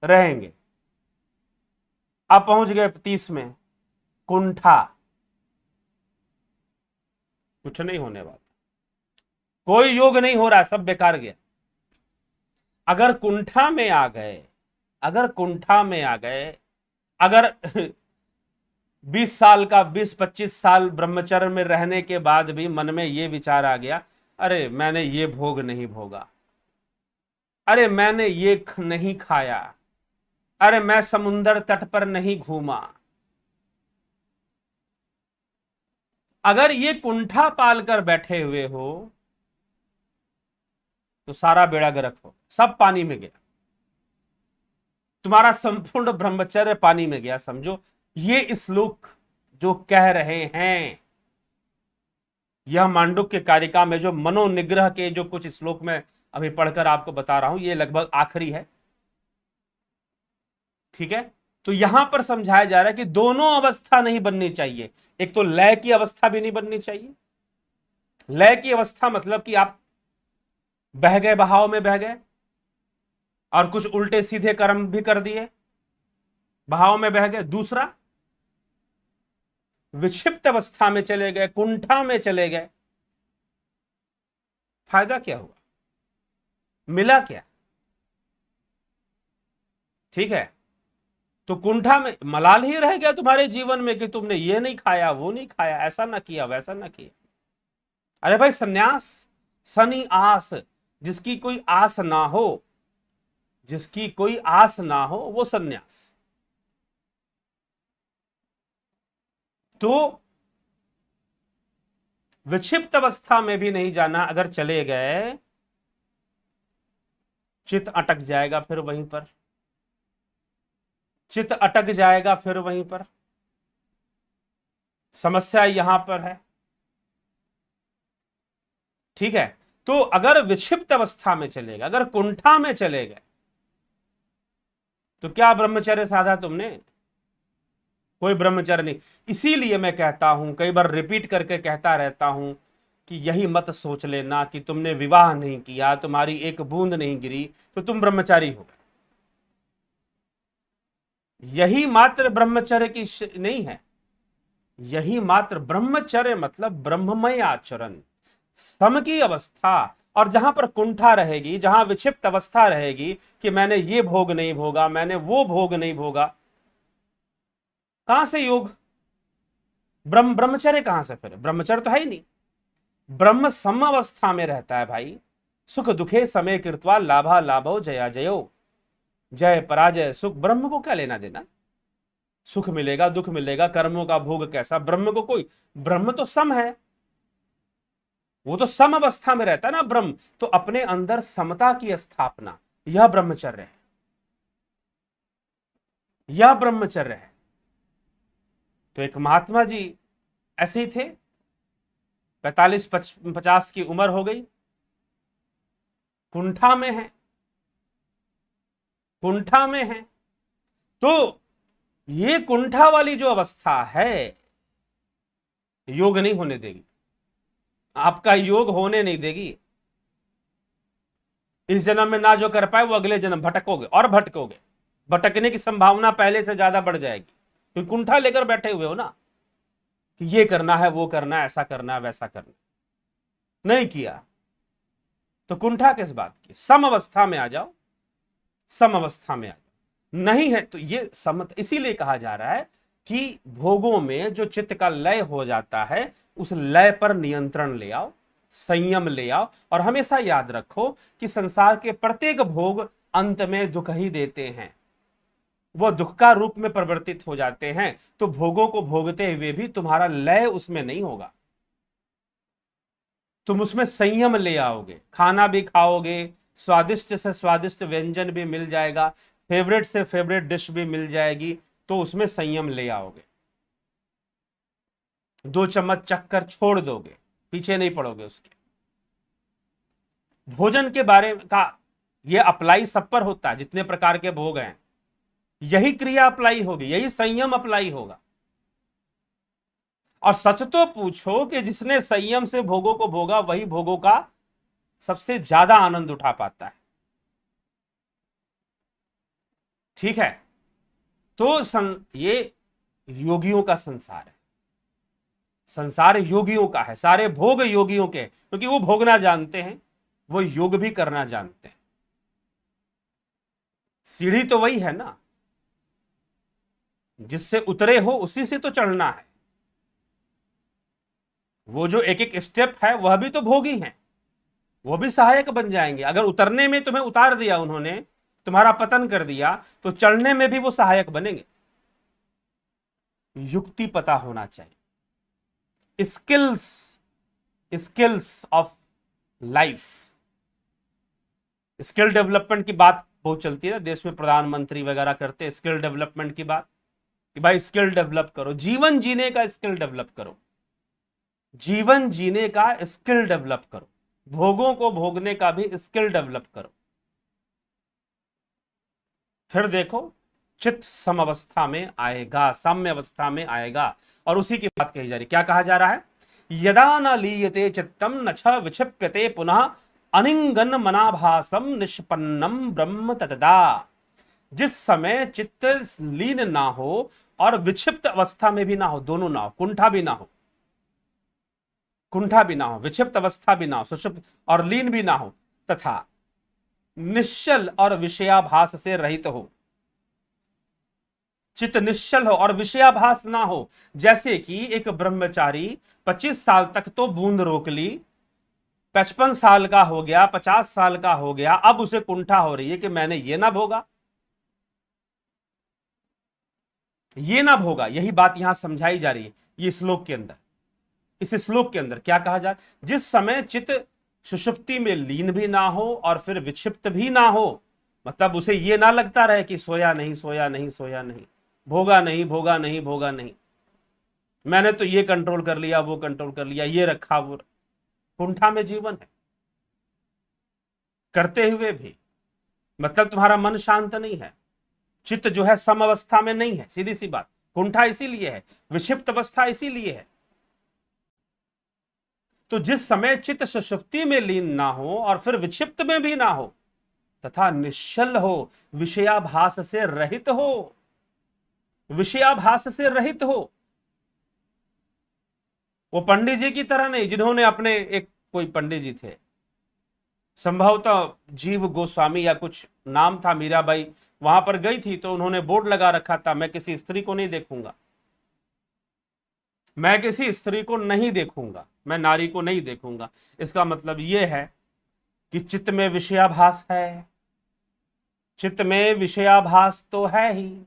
Speaker 1: रहेंगे। अब पहुंच गए 30 में, कुंठा, कुछ नहीं होने वाला, कोई योग नहीं हो रहा, सब बेकार गया। अगर कुंठा में आ गए, अगर कुंठा में आ गए, अगर 20 साल का, 20-25 साल ब्रह्मचर्य में रहने के बाद भी मन में ये विचार आ गया, अरे मैंने ये भोग नहीं भोगा, अरे मैंने ये नहीं खाया, अरे मैं समुंदर तट पर नहीं घूमा, अगर ये कुंठा पालकर बैठे हुए हो तो सारा बेड़ा गर्क हो, सब पानी में गया, तुम्हारा संपूर्ण ब्रह्मचर्य पानी में गया, समझो। ये श्लोक जो कह रहे हैं, यह मांडुक्य कारिका में जो मनोनिग्रह के जो कुछ श्लोक में अभी पढ़कर आपको बता रहा हूं, ये लगभग आखिरी है। ठीक है, तो यहां पर समझाया जा रहा है कि दोनों अवस्था नहीं बननी चाहिए। एक तो लय की अवस्था भी नहीं बननी चाहिए। लय की अवस्था मतलब कि आप बह गए, बहाव में बह गए और कुछ उल्टे सीधे कर्म भी कर दिए, बहाव में बह गए। दूसरा, विक्षिप्त अवस्था में चले गए, कुंठा में चले गए, फायदा क्या हुआ, मिला क्या? ठीक है, तो कुंठा में मलाल ही रह गया तुम्हारे जीवन में कि तुमने ये नहीं खाया, वो नहीं खाया, ऐसा ना किया, वैसा ना किया। अरे भाई, सन्यास, सनी आस, जिसकी कोई आस ना हो, जिसकी कोई आस ना हो वो सन्यास। तो विक्षिप्त अवस्था में भी नहीं जाना, अगर चले गए चित्त अटक जाएगा फिर वहीं पर, चित्त अटक जाएगा फिर वहीं पर। समस्या यहां पर है। ठीक है, तो अगर विक्षिप्त अवस्था में चलेगा, अगर कुंठा में चले गए, तो क्या ब्रह्मचर्य साधा तुमने? कोई ब्रह्मचर्य नहीं। इसीलिए मैं कहता हूं, कई बार रिपीट करके कहता रहता हूं कि यही मत सोच लेना कि तुमने विवाह नहीं किया, तुम्हारी एक बूंद नहीं गिरी, तो तुम ब्रह्मचारी हो गए। यही मात्र ब्रह्मचर्य की नहीं है। यही मात्र ब्रह्मचर्य मतलब ब्रह्ममय आचरण, सम की अवस्था। और जहां पर कुंठा रहेगी, जहां विक्षिप्त अवस्था रहेगी कि मैंने ये भोग नहीं भोगा, मैंने वो भोग नहीं भोगा, कहां से योग? ब्रह्मचर्य कहां से? फिर ब्रह्मचर्य तो है ही नहीं। ब्रह्म सम अवस्था में रहता है भाई। सुख दुखे समय कृत्वा लाभा लाभो जया जयो, जय पराजय सुख। ब्रह्म को क्या लेना देना? सुख मिलेगा दुख मिलेगा, कर्मों का भोग कैसा, ब्रह्म को कोई, ब्रह्म तो सम है, वो तो सम अवस्था में रहता है ना ब्रह्म। तो अपने अंदर समता की स्थापना, यह ब्रह्मचर्य है, यह ब्रह्मचर्य है। तो एक महात्मा जी ऐसे ही थे, 45-50 की उम्र हो गई, कुंठा में है, कुंठा में है। तो ये कुंठा वाली जो अवस्था है, योग नहीं होने देगी, आपका योग होने नहीं देगी। इस जन्म में ना जो कर पाए वो अगले जन्म भटकोगे और भटकोगे, भटकने की संभावना पहले से ज्यादा बढ़ जाएगी, क्योंकि कुंठा लेकर बैठे हुए हो ना कि ये करना है वो करना है, ऐसा करना है वैसा करना, नहीं किया तो कुंठा किस बात की? सम अवस्था में आ जाओ, सम अवस्था में आ जाओ। नहीं है तो ये समत, इसीलिए कहा जा रहा है कि भोगों में जो चित्त का लय हो जाता है, उस लय पर नियंत्रण ले आओ, संयम ले आओ। और हमेशा याद रखो कि संसार के प्रत्येक भोग अंत में दुख ही देते हैं, वो दुख का रूप में परिवर्तित हो जाते हैं। तो भोगों को भोगते हुए भी तुम्हारा लय उसमें नहीं होगा, तुम उसमें संयम ले आओगे। खाना भी खाओगे, स्वादिष्ट से स्वादिष्ट व्यंजन भी मिल जाएगा, फेवरेट से फेवरेट डिश भी मिल जाएगी, तो उसमें संयम ले आओगे। 2 चम्मच चखकर छोड़ दोगे, पीछे नहीं पड़ोगे उसके। भोजन के बारे का ये अप्लाई सब पर होता है, जितने प्रकार के भोग हैं, यही क्रिया अप्लाई होगी, यही संयम अप्लाई होगा। और सच तो पूछो कि जिसने संयम से भोगों को भोगा, वही भोगों का सबसे ज्यादा आनंद उठा पाता है। ठीक है, तो ये योगियों का संसार है, संसार योगियों का है, सारे भोग योगियों के, क्योंकि वो भोगना जानते हैं, वो योग भी करना जानते हैं। सीढ़ी तो वही है ना, जिससे उतरे हो उसी से तो चढ़ना है। वो जो एक एक स्टेप है वह भी तो भोगी है, वो भी सहायक बन जाएंगे। अगर उतरने में तुम्हें उतार दिया उन्होंने, तुम्हारा पतन कर दिया, तो चढ़ने में भी वो सहायक बनेंगे। युक्ति पता होना चाहिए, skills, skills of life. Skill development की बात बहुत चलती है देश में, प्रधानमंत्री वगैरह करते हैं स्किल डेवलपमेंट की बात, कि भाई स्किल डेवलप करो, जीवन जीने का स्किल डेवलप करो, जीवन जीने का स्किल डेवलप करो, भोगों को भोगने का भी स्किल डेवलप करो। फिर देखो चित्त समवस्था में आएगा, साम्य अवस्था में आएगा। और उसी की बात कही जा रही, क्या कहा जा रहा है? यदा न लीयते चित्तम न छ विक्षिप्यते पुनः अनिंगन मनाभासम निष्पन्नम ब्रह्म ततदा। जिस समय चित्त लीन ना हो और विक्षिप्त अवस्था में भी ना हो, दोनों ना हो, कुंठा भी ना हो, कुंठा भी ना हो, विक्षिप्त अवस्था भी ना हो, सुषुप्त और लीन भी ना हो, तथा निश्चल और विषयाभास से रहित हो, चित्त निश्चल हो और विषयाभास ना हो। जैसे कि एक ब्रह्मचारी 25 साल तक तो बूंद रोक ली, 55 साल का हो गया, 50 साल का हो गया, अब उसे कुंठा हो रही है कि मैंने ये ना भोगा, ये ना भोगा। यही बात यहां समझाई जा रही है ये श्लोक के अंदर। इस श्लोक के अंदर क्या कहा जा, जिस समय चित्त सुषुप्ति में लीन भी ना हो और फिर विक्षिप्त भी ना हो, मतलब उसे ये ना लगता रहे कि सोया नहीं, सोया नहीं, सोया नहीं, भोगा नहीं, भोगा नहीं, भोगा नहीं, मैंने तो ये कंट्रोल कर लिया, वो कंट्रोल कर लिया, ये रखा, वो। कुंठा में जीवन है करते हुए भी, मतलब तुम्हारा मन शांत नहीं है, चित्त जो है सम अवस्था में नहीं है, सीधी सी बात। कुंठा इसीलिए है, विक्षिप्त अवस्था इसीलिए है। तो जिस समय चित्त सुषुप्ति में लीन ना हो और फिर विक्षिप्त में भी ना हो, तथा निश्चल हो, विषयाभास से रहित हो, विषयाभास से रहित हो। वो पंडित जी की तरह नहीं जिन्होंने अपने, एक कोई पंडित जी थे, संभवतः जीव गोस्वामी या कुछ नाम था, मीराबाई वहां पर गई थी तो उन्होंने बोर्ड लगा रखा था, मैं किसी स्त्री को नहीं देखूंगा, मैं किसी स्त्री को नहीं देखूंगा, मैं नारी को नहीं देखूंगा। इसका मतलब यह है कि चित्त में विषयाभास है, चित्त में विषयाभास तो है ही।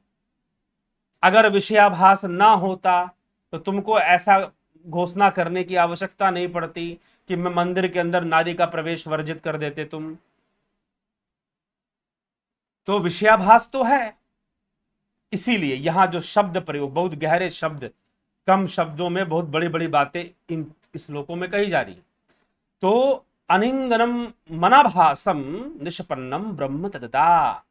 Speaker 1: अगर विषयाभास ना होता तो तुमको ऐसा घोषणा करने की आवश्यकता नहीं पड़ती कि मैं मंदिर के अंदर नारी का प्रवेश वर्जित कर देते तुम। तो विषयाभास तो है, इसीलिए यहां जो शब्द प्रयोग, बहुत गहरे शब्द, कम शब्दों में बहुत बड़ी बड़ी बातें इन श्लोकों में कही जा रही है। तो अनिंगनम मनाभासम निष्पन्नम ब्रह्म तद्दा,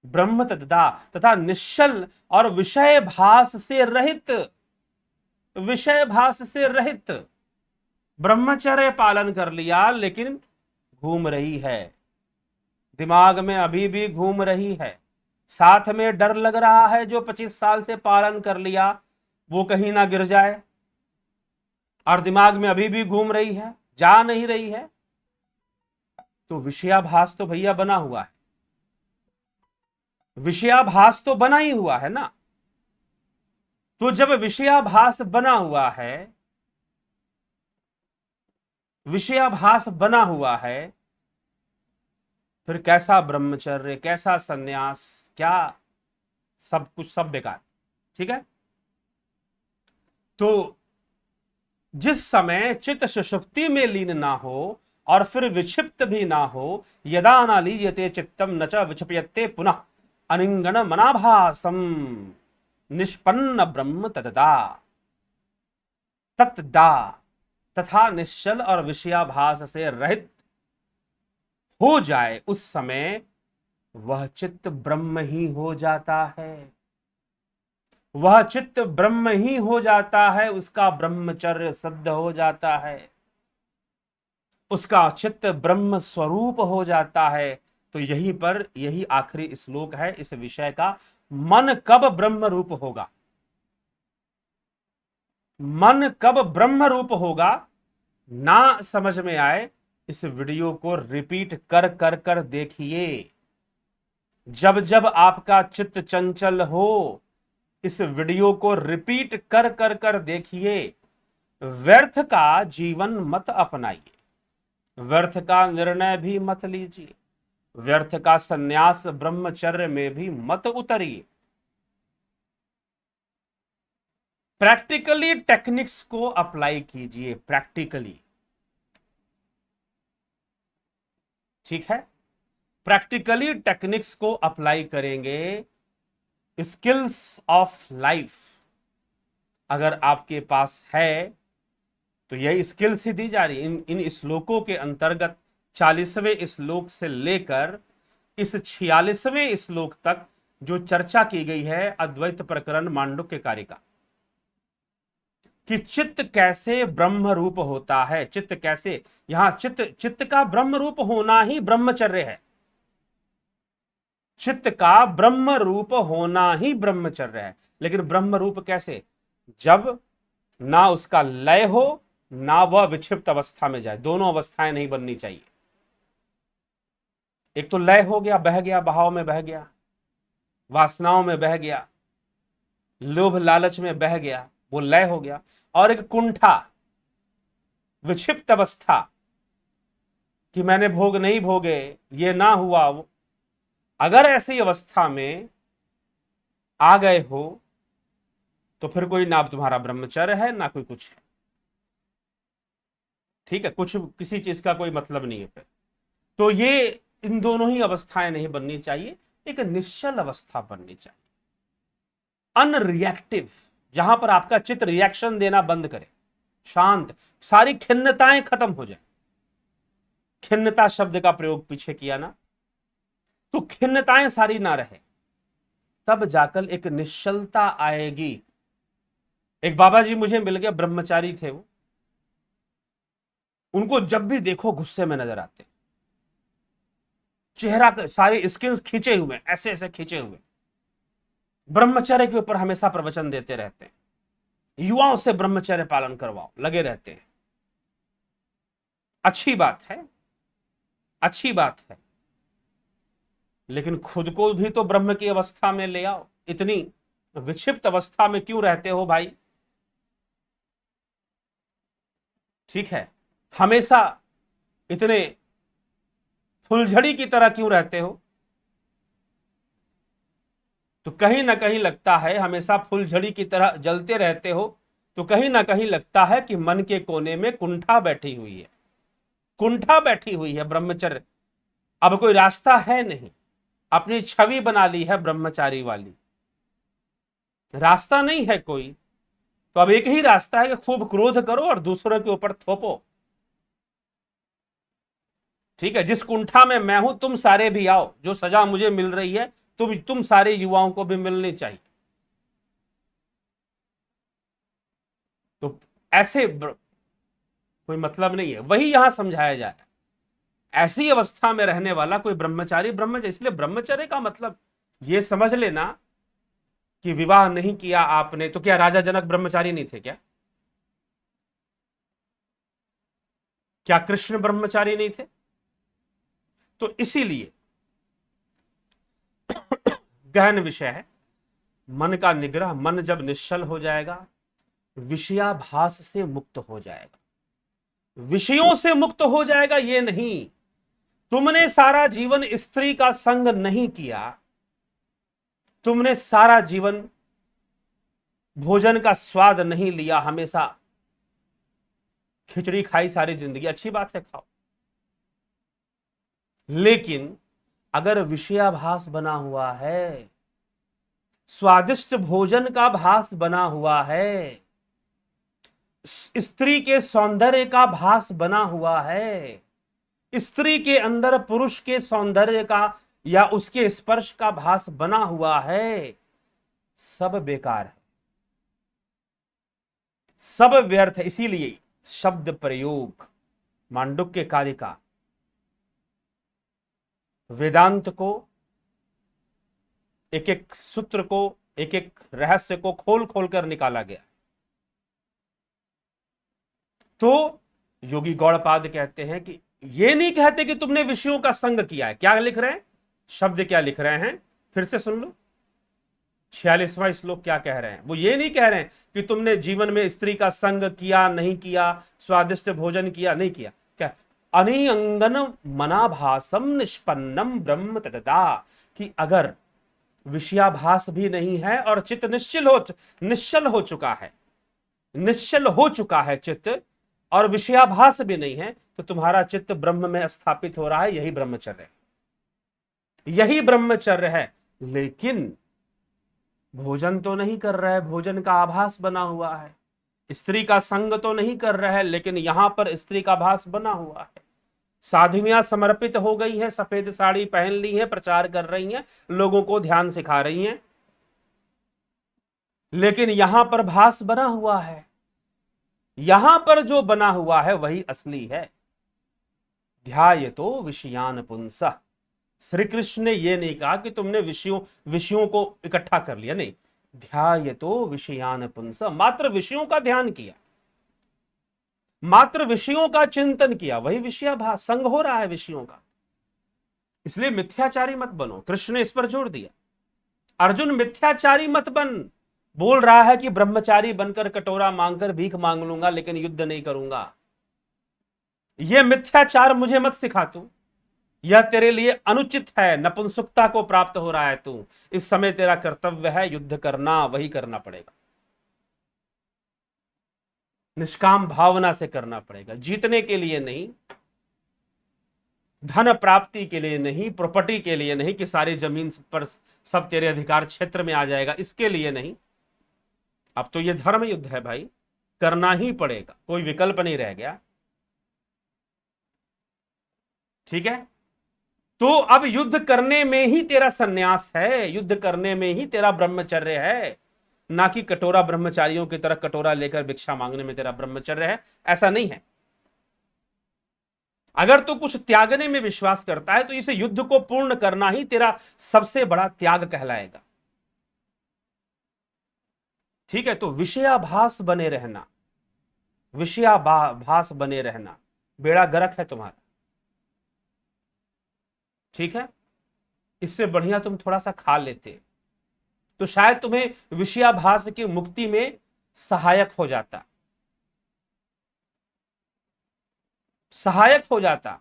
Speaker 1: ब्रह्म तद्दा, तथा निश्चल और विषय भास से रहित, विषय भास से रहित। ब्रह्मचर्य पालन कर लिया लेकिन घूम रही है, दिमाग में अभी भी घूम रही है, साथ में डर लग रहा है जो 25 साल से पालन कर लिया वो कहीं ना गिर जाए, और दिमाग में अभी भी घूम रही है, जा नहीं रही है। तो विषयाभास तो भैया बना हुआ है, विषयाभास तो बना ही हुआ है ना। तो जब विषयाभास बना हुआ है, विषयाभास बना हुआ है, फिर कैसा ब्रह्मचर्य, कैसा सन्यास, क्या, सब कुछ सब बेकार। ठीक है। तो जिस समय चित्त सुषुप्ति में लीन ना हो और फिर विक्षिप्त भी ना हो, यदा न लीयते चित्तम न च विक्षिप्यते पुनः अनिंगन मनाभासम निष्पन्न ब्रह्म तद्दा, तत्दा, तथा निश्चल और विषयाभास से रहित हो जाए, उस समय वह चित्त ब्रह्म ही हो जाता है, वह चित्त ब्रह्म ही हो जाता है, उसका ब्रह्मचर्य सिद्ध हो जाता है, उसका चित्त ब्रह्म स्वरूप हो जाता है। तो यहीं पर यही आखिरी श्लोक है इस विषय का, मन कब ब्रह्म रूप होगा, मन कब ब्रह्म रूप होगा, ना समझ में आए, इस वीडियो को रिपीट कर कर कर देखिए। जब जब आपका चित्त चंचल हो, इस वीडियो को रिपीट कर कर कर देखिए। व्यर्थ का जीवन मत अपनाइए, व्यर्थ का निर्णय भी मत लीजिए, व्यर्थ का संन्यास ब्रह्मचर्य में भी मत उतरिए। प्रैक्टिकली टेक्निक्स को अप्लाई कीजिए, प्रैक्टिकली। ठीक है, प्रैक्टिकली टेक्निक्स को अप्लाई करेंगे। स्किल्स ऑफ लाइफ अगर आपके पास है तो यही स्किल्स ही दी जा रही इन श्लोकों के अंतर्गत। 40वें श्लोक से लेकर इस 46वें श्लोक तक जो चर्चा की गई है अद्वैत प्रकरण मांडुक्य कारिका, कि चित्त कैसे ब्रह्म रूप होता है, चित्त कैसे, यहां चित्त का ब्रह्म रूप होना ही ब्रह्मचर्य है, चित्त का ब्रह्म रूप होना ही ब्रह्मचर्य है। लेकिन ब्रह्म रूप कैसे, जब ना उसका लय हो ना वह विक्षिप्त अवस्था में जाए, दोनों अवस्थाएं नहीं बननी चाहिए। एक तो लय हो गया, बह गया, बहाव में बह गया, वासनाओं में बह गया, लोभ लालच में बह गया, वो लय हो गया। और एक कुंठा, विक्षिप्त अवस्था कि मैंने भोग नहीं भोगे, ये ना हुआ, अगर ऐसी अवस्था में आ गए हो तो फिर कोई ना तुम्हारा ब्रह्मचर्य है ना कोई कुछ है। ठीक है, कुछ किसी चीज का कोई मतलब नहीं है फिर। तो ये इन दोनों ही अवस्थाएं नहीं बननी चाहिए, एक निश्चल अवस्था बननी चाहिए, अनरिएक्टिव, जहां पर आपका चित्त रिएक्शन देना बंद करे, शांत, सारी खिन्नताएं खत्म हो जाए। खिन्नता शब्द का प्रयोग पीछे किया ना, तो खिन्नताएं सारी ना रहे, तब जाकर एक निश्चलता आएगी। एक बाबा जी मुझे मिल गए, ब्रह्मचारी थे वो, उनको जब भी देखो गुस्से में नजर आते, चेहरा सारी स्किन खींचे हुए, ऐसे ऐसे खींचे हुए, ब्रह्मचर्य के ऊपर हमेशा प्रवचन देते रहते हैं, युवाओं से ब्रह्मचर्य पालन करवाओ, लगे रहते हैं। अच्छी बात है, अच्छी बात है, लेकिन खुद को भी तो ब्रह्म की अवस्था में ले आओ। इतनी विक्षिप्त अवस्था में क्यों रहते हो भाई? ठीक है, हमेशा इतने फुलझड़ी की तरह क्यों रहते हो? तो कहीं ना कहीं लगता है, हमेशा फुलझड़ी की तरह जलते रहते हो, तो कहीं ना कहीं लगता है कि मन के कोने में कुंठा बैठी हुई है, कुंठा बैठी हुई है ब्रह्मचर्य। अब कोई रास्ता है नहीं, अपनी छवि बना ली है ब्रह्मचारी वाली, रास्ता नहीं है कोई। तो अब एक ही रास्ता है कि खूब क्रोध करो और दूसरों के ऊपर थोपो। ठीक है, जिस कुंठा में मैं हूं तुम सारे भी आओ, जो सजा मुझे मिल रही है तुम सारे युवाओं को भी मिलनी चाहिए। तो ऐसे कोई मतलब नहीं है, वही यहां समझाया जा रहा है। ऐसी अवस्था में रहने वाला कोई ब्रह्मचारी ब्रह्मचर्य, इसलिए ब्रह्मचर्य का मतलब यह समझ लेना कि विवाह नहीं किया आपने तो क्या राजा जनक ब्रह्मचारी नहीं थे क्या? क्या कृष्ण ब्रह्मचारी नहीं थे? तो इसीलिए गहन विषय है मन का निग्रह। मन जब निश्चल हो जाएगा, विषयाभास से मुक्त हो जाएगा, विषयों से मुक्त हो जाएगा। ये नहीं, तुमने सारा जीवन स्त्री का संग नहीं किया, तुमने सारा जीवन भोजन का स्वाद नहीं लिया, हमेशा खिचड़ी खाई सारी जिंदगी, अच्छी बात है खाओ, लेकिन अगर विषयाभास बना हुआ है, स्वादिष्ट भोजन का भास बना हुआ है, स्त्री के सौंदर्य का भास बना हुआ है, स्त्री के अंदर पुरुष के सौंदर्य का या उसके स्पर्श का भास बना हुआ है, सब बेकार है, सब व्यर्थ है। इसीलिए शब्द प्रयोग, मांडुक्य कारिका, वेदांत को, एक एक सूत्र को, एक एक रहस्य को खोल खोल कर निकाला गया। तो योगी गौड़पाद कहते हैं कि ये नहीं कहते कि तुमने विषयों का संग किया है। क्या लिख रहे हैं? शब्द क्या लिख रहे हैं? फिर से सुन लो, 46वां श्लोक क्या कह रहे हैं। वो ये नहीं कह रहे हैं कि तुमने जीवन में स्त्री का संग किया नहीं किया, स्वादिष्ट भोजन किया नहीं किया। क्या? अनिअंगन मनाभासम निष्पन्नम ब्रह्म तदा, कि अगर विषयाभास भी नहीं है और चित्त निश्चल हो चुका है, निश्चल हो चुका है चित्त, और विषयाभास भी नहीं है, तो तुम्हारा चित्त ब्रह्म में स्थापित हो रहा है। यही ब्रह्मचर्य है, यही ब्रह्मचर्य है। लेकिन भोजन तो नहीं कर रहा है, भोजन का आभास बना हुआ है, स्त्री का संग तो नहीं कर रहा है, लेकिन यहां पर स्त्री का आभास बना हुआ है। साध्वियां समर्पित हो गई है, सफेद साड़ी पहन ली है, प्रचार कर रही हैं, लोगों को ध्यान सिखा रही हैं, लेकिन यहां पर भास बना हुआ है। यहां पर जो बना हुआ है वही असली है। ध्यायतो विषयान पुंसः, श्री कृष्ण ने यह नहीं कहा कि तुमने विषयों को इकट्ठा कर लिया, नहीं, ध्यायतो विषयान पुंसः, मात्र विषयों का ध्यान किया, मात्र विषयों का चिंतन किया, वही विषयाभास, संग हो रहा है विषयों का। इसलिए मिथ्याचारी मत बनो, कृष्ण ने इस पर जोर दिया। अर्जुन मिथ्याचारी मत बन, बोल रहा है कि ब्रह्मचारी बनकर कटोरा मांगकर भीख मांग लूंगा लेकिन युद्ध नहीं करूंगा। यह मिथ्याचार मुझे मत सिखा तू, यह तेरे लिए अनुचित है, नपुंसकता को प्राप्त हो रहा है तू। इस समय तेरा कर्तव्य है युद्ध करना, वही करना पड़ेगा, निष्काम भावना से करना पड़ेगा, जीतने के लिए नहीं, धन प्राप्ति के लिए नहीं, प्रॉपर्टी के लिए नहीं कि सारी जमीन पर सब तेरे अधिकार क्षेत्र में आ जाएगा, इसके लिए नहीं। अब तो ये धर्म युद्ध है भाई, करना ही पड़ेगा, कोई विकल्प नहीं रह गया। ठीक है, तो अब युद्ध करने में ही तेरा सन्यास है, युद्ध करने में ही तेरा ब्रह्मचर्य है, ना कि कटोरा ब्रह्मचारियों की तरह कटोरा लेकर भिक्षा मांगने में तेरा ब्रह्मचर्य है, ऐसा नहीं है। अगर तू कुछ त्यागने में विश्वास करता है तो इसे युद्ध को पूर्ण करना ही तेरा सबसे बड़ा त्याग कहलाएगा। ठीक है, तो विषयाभास बने रहना, विषयाभास बने रहना, बेड़ा गर्क है तुम्हारा। ठीक है, इससे बढ़िया तुम थोड़ा सा खा लेते तो शायद तुम्हें विषयाभास की मुक्ति में सहायक हो जाता, सहायक हो जाता।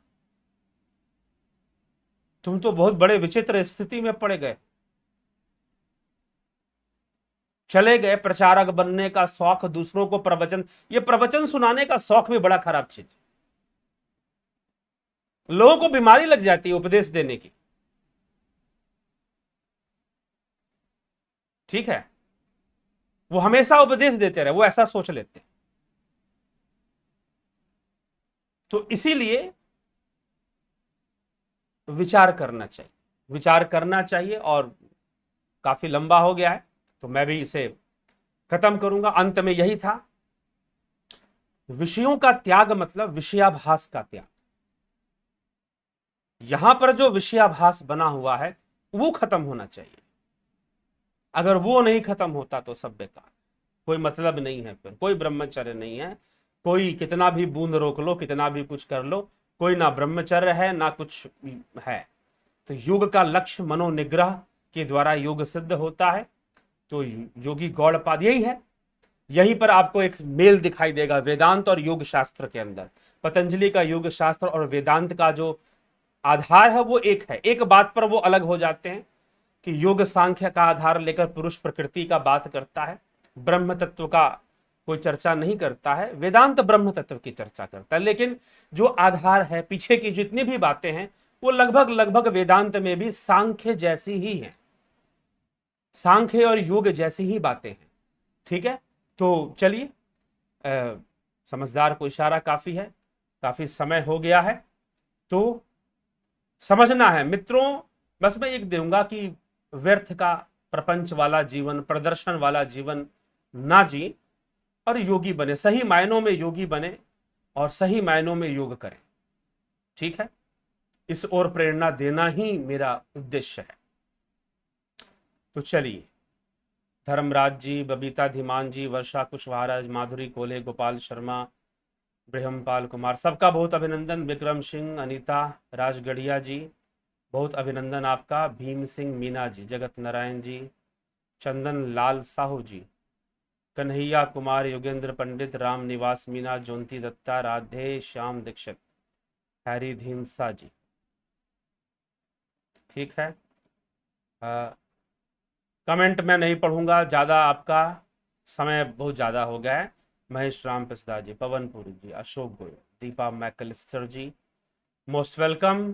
Speaker 1: तुम तो बहुत बड़े विचित्र स्थिति में पड़ गए, चले गए प्रचारक बनने का शौक, दूसरों को प्रवचन, ये प्रवचन सुनाने का शौक भी बड़ा खराब चीज। लोगों को बीमारी लग जाती है उपदेश देने की। ठीक है, वो हमेशा उपदेश देते रहे, वो ऐसा सोच लेते। तो इसीलिए विचार करना चाहिए, विचार करना चाहिए। और काफी लंबा हो गया है तो मैं भी इसे खत्म करूंगा। अंत में यही था, विषयों का त्याग मतलब विषयाभास का त्याग। यहां पर जो विषयाभास बना हुआ है वो खत्म होना चाहिए। अगर वो नहीं खत्म होता तो सब बेकार, कोई मतलब नहीं है, फिर कोई ब्रह्मचर्य नहीं है। कोई कितना भी बूंद रोक लो, कितना भी कुछ कर लो, कोई ना ब्रह्मचर्य है ना कुछ है। तो योग का लक्ष्य मनोनिग्रह के द्वारा योग सिद्ध होता है। तो योगी गौड़पाद यही है। यहीं पर आपको एक मेल दिखाई देगा वेदांत और योग शास्त्र के अंदर। पतंजलि का योग शास्त्र और वेदांत का जो आधार है वो एक है, एक बात पर वो अलग हो जाते हैं कि योग सांख्य का आधार लेकर पुरुष प्रकृति का बात करता है, ब्रह्म तत्व का कोई चर्चा नहीं करता है। वेदांत ब्रह्म तत्व की चर्चा करता है, लेकिन जो आधार है, पीछे की जितनी भी बातें हैं वो लगभग लगभग वेदांत में भी सांख्य जैसी ही हैं, सांख्य और योग जैसी ही बातें हैं। ठीक है, तो चलिए, समझदार को इशारा काफी है, काफी समय हो गया है। तो समझना है मित्रों, बस मैं एक दूंगा कि व्यर्थ का प्रपंच वाला जीवन, प्रदर्शन वाला जीवन ना जी और योगी बने, सही मायनों में योगी बने और सही मायनों में योग करें। ठीक है, इस ओर प्रेरणा देना ही मेरा उद्देश्य है। तो चलिए, धर्मराज जी, बबीता धीमान जी, वर्षा कुशवाहा, माधुरी कोले, गोपाल शर्मा, ब्रह्मपाल कुमार, सबका बहुत अभिनंदन। विक्रम सिंह, अनीता राजगढ़िया जी, बहुत अभिनंदन आपका। भीम सिंह मीना जी, जगत नारायण जी, चंदन लाल साहू जी, कन्हैया कुमार, योगेंद्र पंडित, राम निवास मीना, जोंती दत्ता, राधे श्याम दीक्षित, हैरी धीनसा जी। ठीक है, कमेंट मैं नहीं पढ़ूंगा, ज़्यादा आपका समय बहुत ज़्यादा हो गया है। महेश राम प्रसाद जी, पवनपुरी जी, अशोक गोयल, दीपा मैकलिस्टर जी, मोस्ट वेलकम।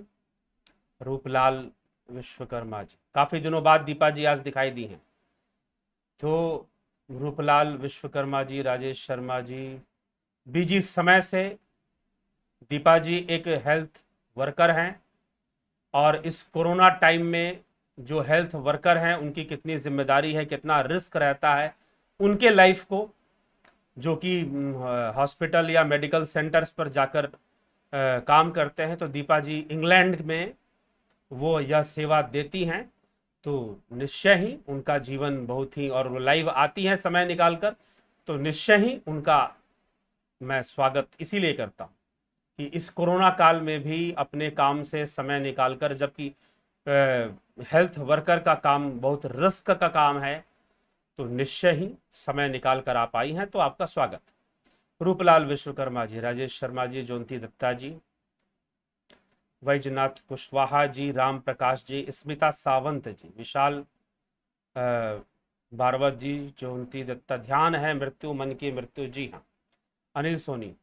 Speaker 1: रूपलाल विश्वकर्मा जी, काफ़ी दिनों बाद दीपा जी आज दिखाई दी हैं। तो रूपलाल विश्वकर्मा जी, राजेश शर्मा जी, बीजी समय से। दीपा जी एक हेल्थ वर्कर हैं और इस कोरोना टाइम में जो हेल्थ वर्कर हैं उनकी कितनी जिम्मेदारी है, कितना रिस्क रहता है उनके लाइफ को, जो कि हॉस्पिटल या मेडिकल सेंटर्स पर जाकर काम करते हैं। तो दीपा जी इंग्लैंड में वो यह सेवा देती हैं। तो निश्चय ही उनका जीवन बहुत ही, और वो लाइव आती हैं समय निकालकर, तो निश्चय ही उनका मैं स्वागत इसीलिए करता हूँ कि इस कोरोना काल में भी अपने काम से समय निकालकर, जबकि हेल्थ वर्कर का काम बहुत रिस्क का काम है, तो निश्चय ही समय निकाल कर आप आई हैं, तो आपका स्वागत। रूपलाल विश्वकर्मा जी, राजेश शर्मा जी, जोंती दत्ता जी, वैजनाथ कुशवाहा जी, राम प्रकाश जी, स्मिता सावंत जी, विशाल भार्गव जी, जोंती दत्ता, ध्यान है मृत्यु मन की मृत्यु, जी हाँ। अनिल सोनी,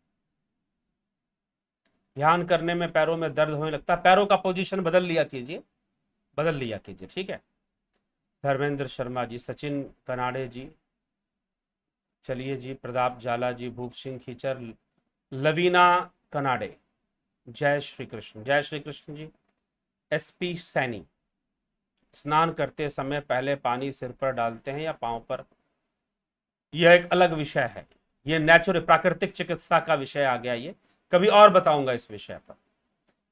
Speaker 1: ध्यान करने में पैरों में दर्द होने लगता है, पैरों का पोजीशन बदल लिया कीजिए, बदल लिया कीजिए, ठीक है। धर्मेंद्र शर्मा जी, सचिन कनाडे जी, चलिए जी, प्रताप जाला जी, भूप सिंह खीचर, लवीना कनाडे, जय श्री कृष्ण, जय श्री कृष्ण जी। एसपी सैनी, स्नान करते समय पहले पानी सिर पर डालते हैं या पांव पर? यह एक अलग विषय है, ये नेचुरल प्राकृतिक चिकित्सा का विषय आ गया, ये कभी और बताऊंगा इस विषय पर।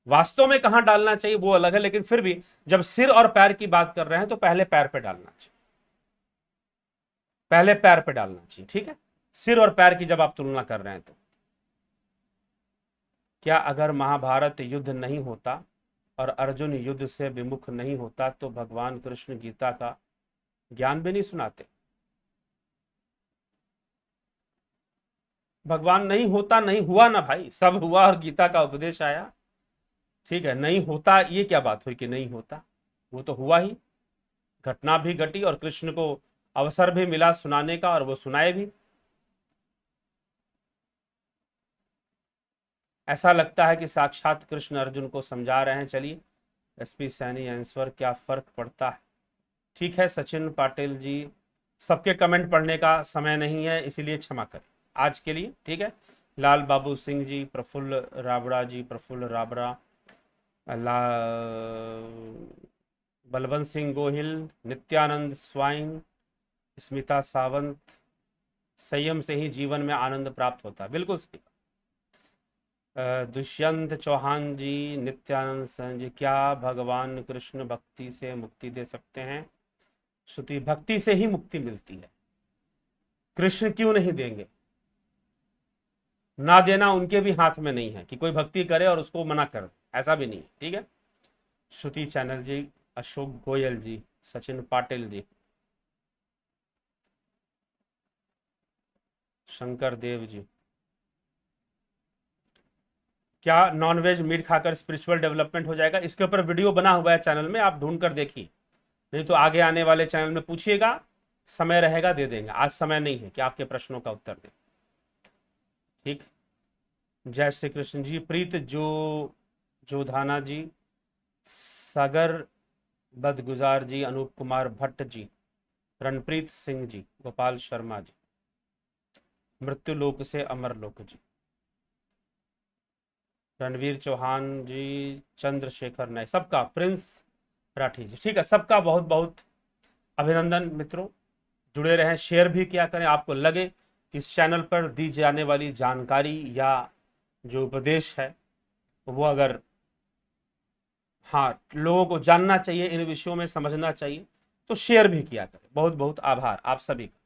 Speaker 1: वास्तव में कहां डालना चाहिए वो अलग है, लेकिन फिर भी जब सिर और पैर की बात कर रहे हैं तो पहले पैर पे डालना चाहिए, पहले पैर पे डालना चाहिए, ठीक है, सिर और पैर की जब आप तुलना कर रहे हैं तो। क्या अगर महाभारत युद्ध नहीं होता और अर्जुन युद्ध से विमुख नहीं होता तो भगवान कृष्ण गीता का ज्ञान भी नहीं सुनाते? भगवान नहीं होता, नहीं हुआ ना भाई, सब हुआ और गीता का उपदेश आया, ठीक है। नहीं होता ये क्या बात हुई कि नहीं होता, वो तो हुआ ही, घटना भी घटी और कृष्ण को अवसर भी मिला सुनाने का और वो सुनाए भी। ऐसा लगता है कि साक्षात कृष्ण अर्जुन को समझा रहे हैं। चलिए एसपी सैनी आंसर, क्या फर्क पड़ता है? ठीक है सचिन पाटिल जी, सबके कमेंट पढ़ने का समय नहीं है, इसीलिए क्षमा करें आज के लिए, ठीक है। लाल बाबू सिंह जी, प्रफुल्ल राबड़ा जी, प्रफुल्ल राबड़ा, बलवंत सिंह गोहिल, नित्यानंद स्वाइन, स्मिता सावंत, संयम से ही जीवन में आनंद प्राप्त होता है, बिल्कुल सही। दुष्यंत चौहान जी, नित्यानंद सिंह जी, क्या भगवान कृष्ण भक्ति से मुक्ति दे सकते हैं? श्रुति, भक्ति से ही मुक्ति मिलती है, कृष्ण क्यों नहीं देंगे? ना देना उनके भी हाथ में नहीं है कि कोई भक्ति करे और उसको मना कर, ऐसा भी नहीं है, ठीक है। श्रुति चैनल जी, अशोक गोयल जी, सचिन पाटिल जी, शंकर देव जी, क्या नॉनवेज मीट खाकर स्पिरिचुअल डेवलपमेंट हो जाएगा? इसके ऊपर वीडियो बना हुआ है चैनल में, आप ढूंढ कर देखिए, नहीं तो आगे आने वाले चैनल में पूछिएगा, समय रहेगा दे देंगे, आज समय नहीं है कि आपके प्रश्नों का उत्तर दें, ठीक। जय श्री कृष्ण जी, प्रीत जोधाना जी, सागर बदगुजार जी, अनूप कुमार भट्ट जी, रणप्रीत सिंह जी, गोपाल शर्मा जी, मृत्यु लोक से अमर लोक जी, रणवीर चौहान जी, चंद्रशेखर नायक, सबका, प्रिंस राठी जी, ठीक है, सबका बहुत बहुत अभिनंदन मित्रों। जुड़े रहें, शेयर भी किया करें, आपको लगे कि इस चैनल पर दी जाने वाली जानकारी या जो उपदेश है वो अगर, हाँ, लोगों को जानना चाहिए, इन विषयों में समझना चाहिए, तो शेयर भी किया करें। बहुत बहुत आभार आप सभी का।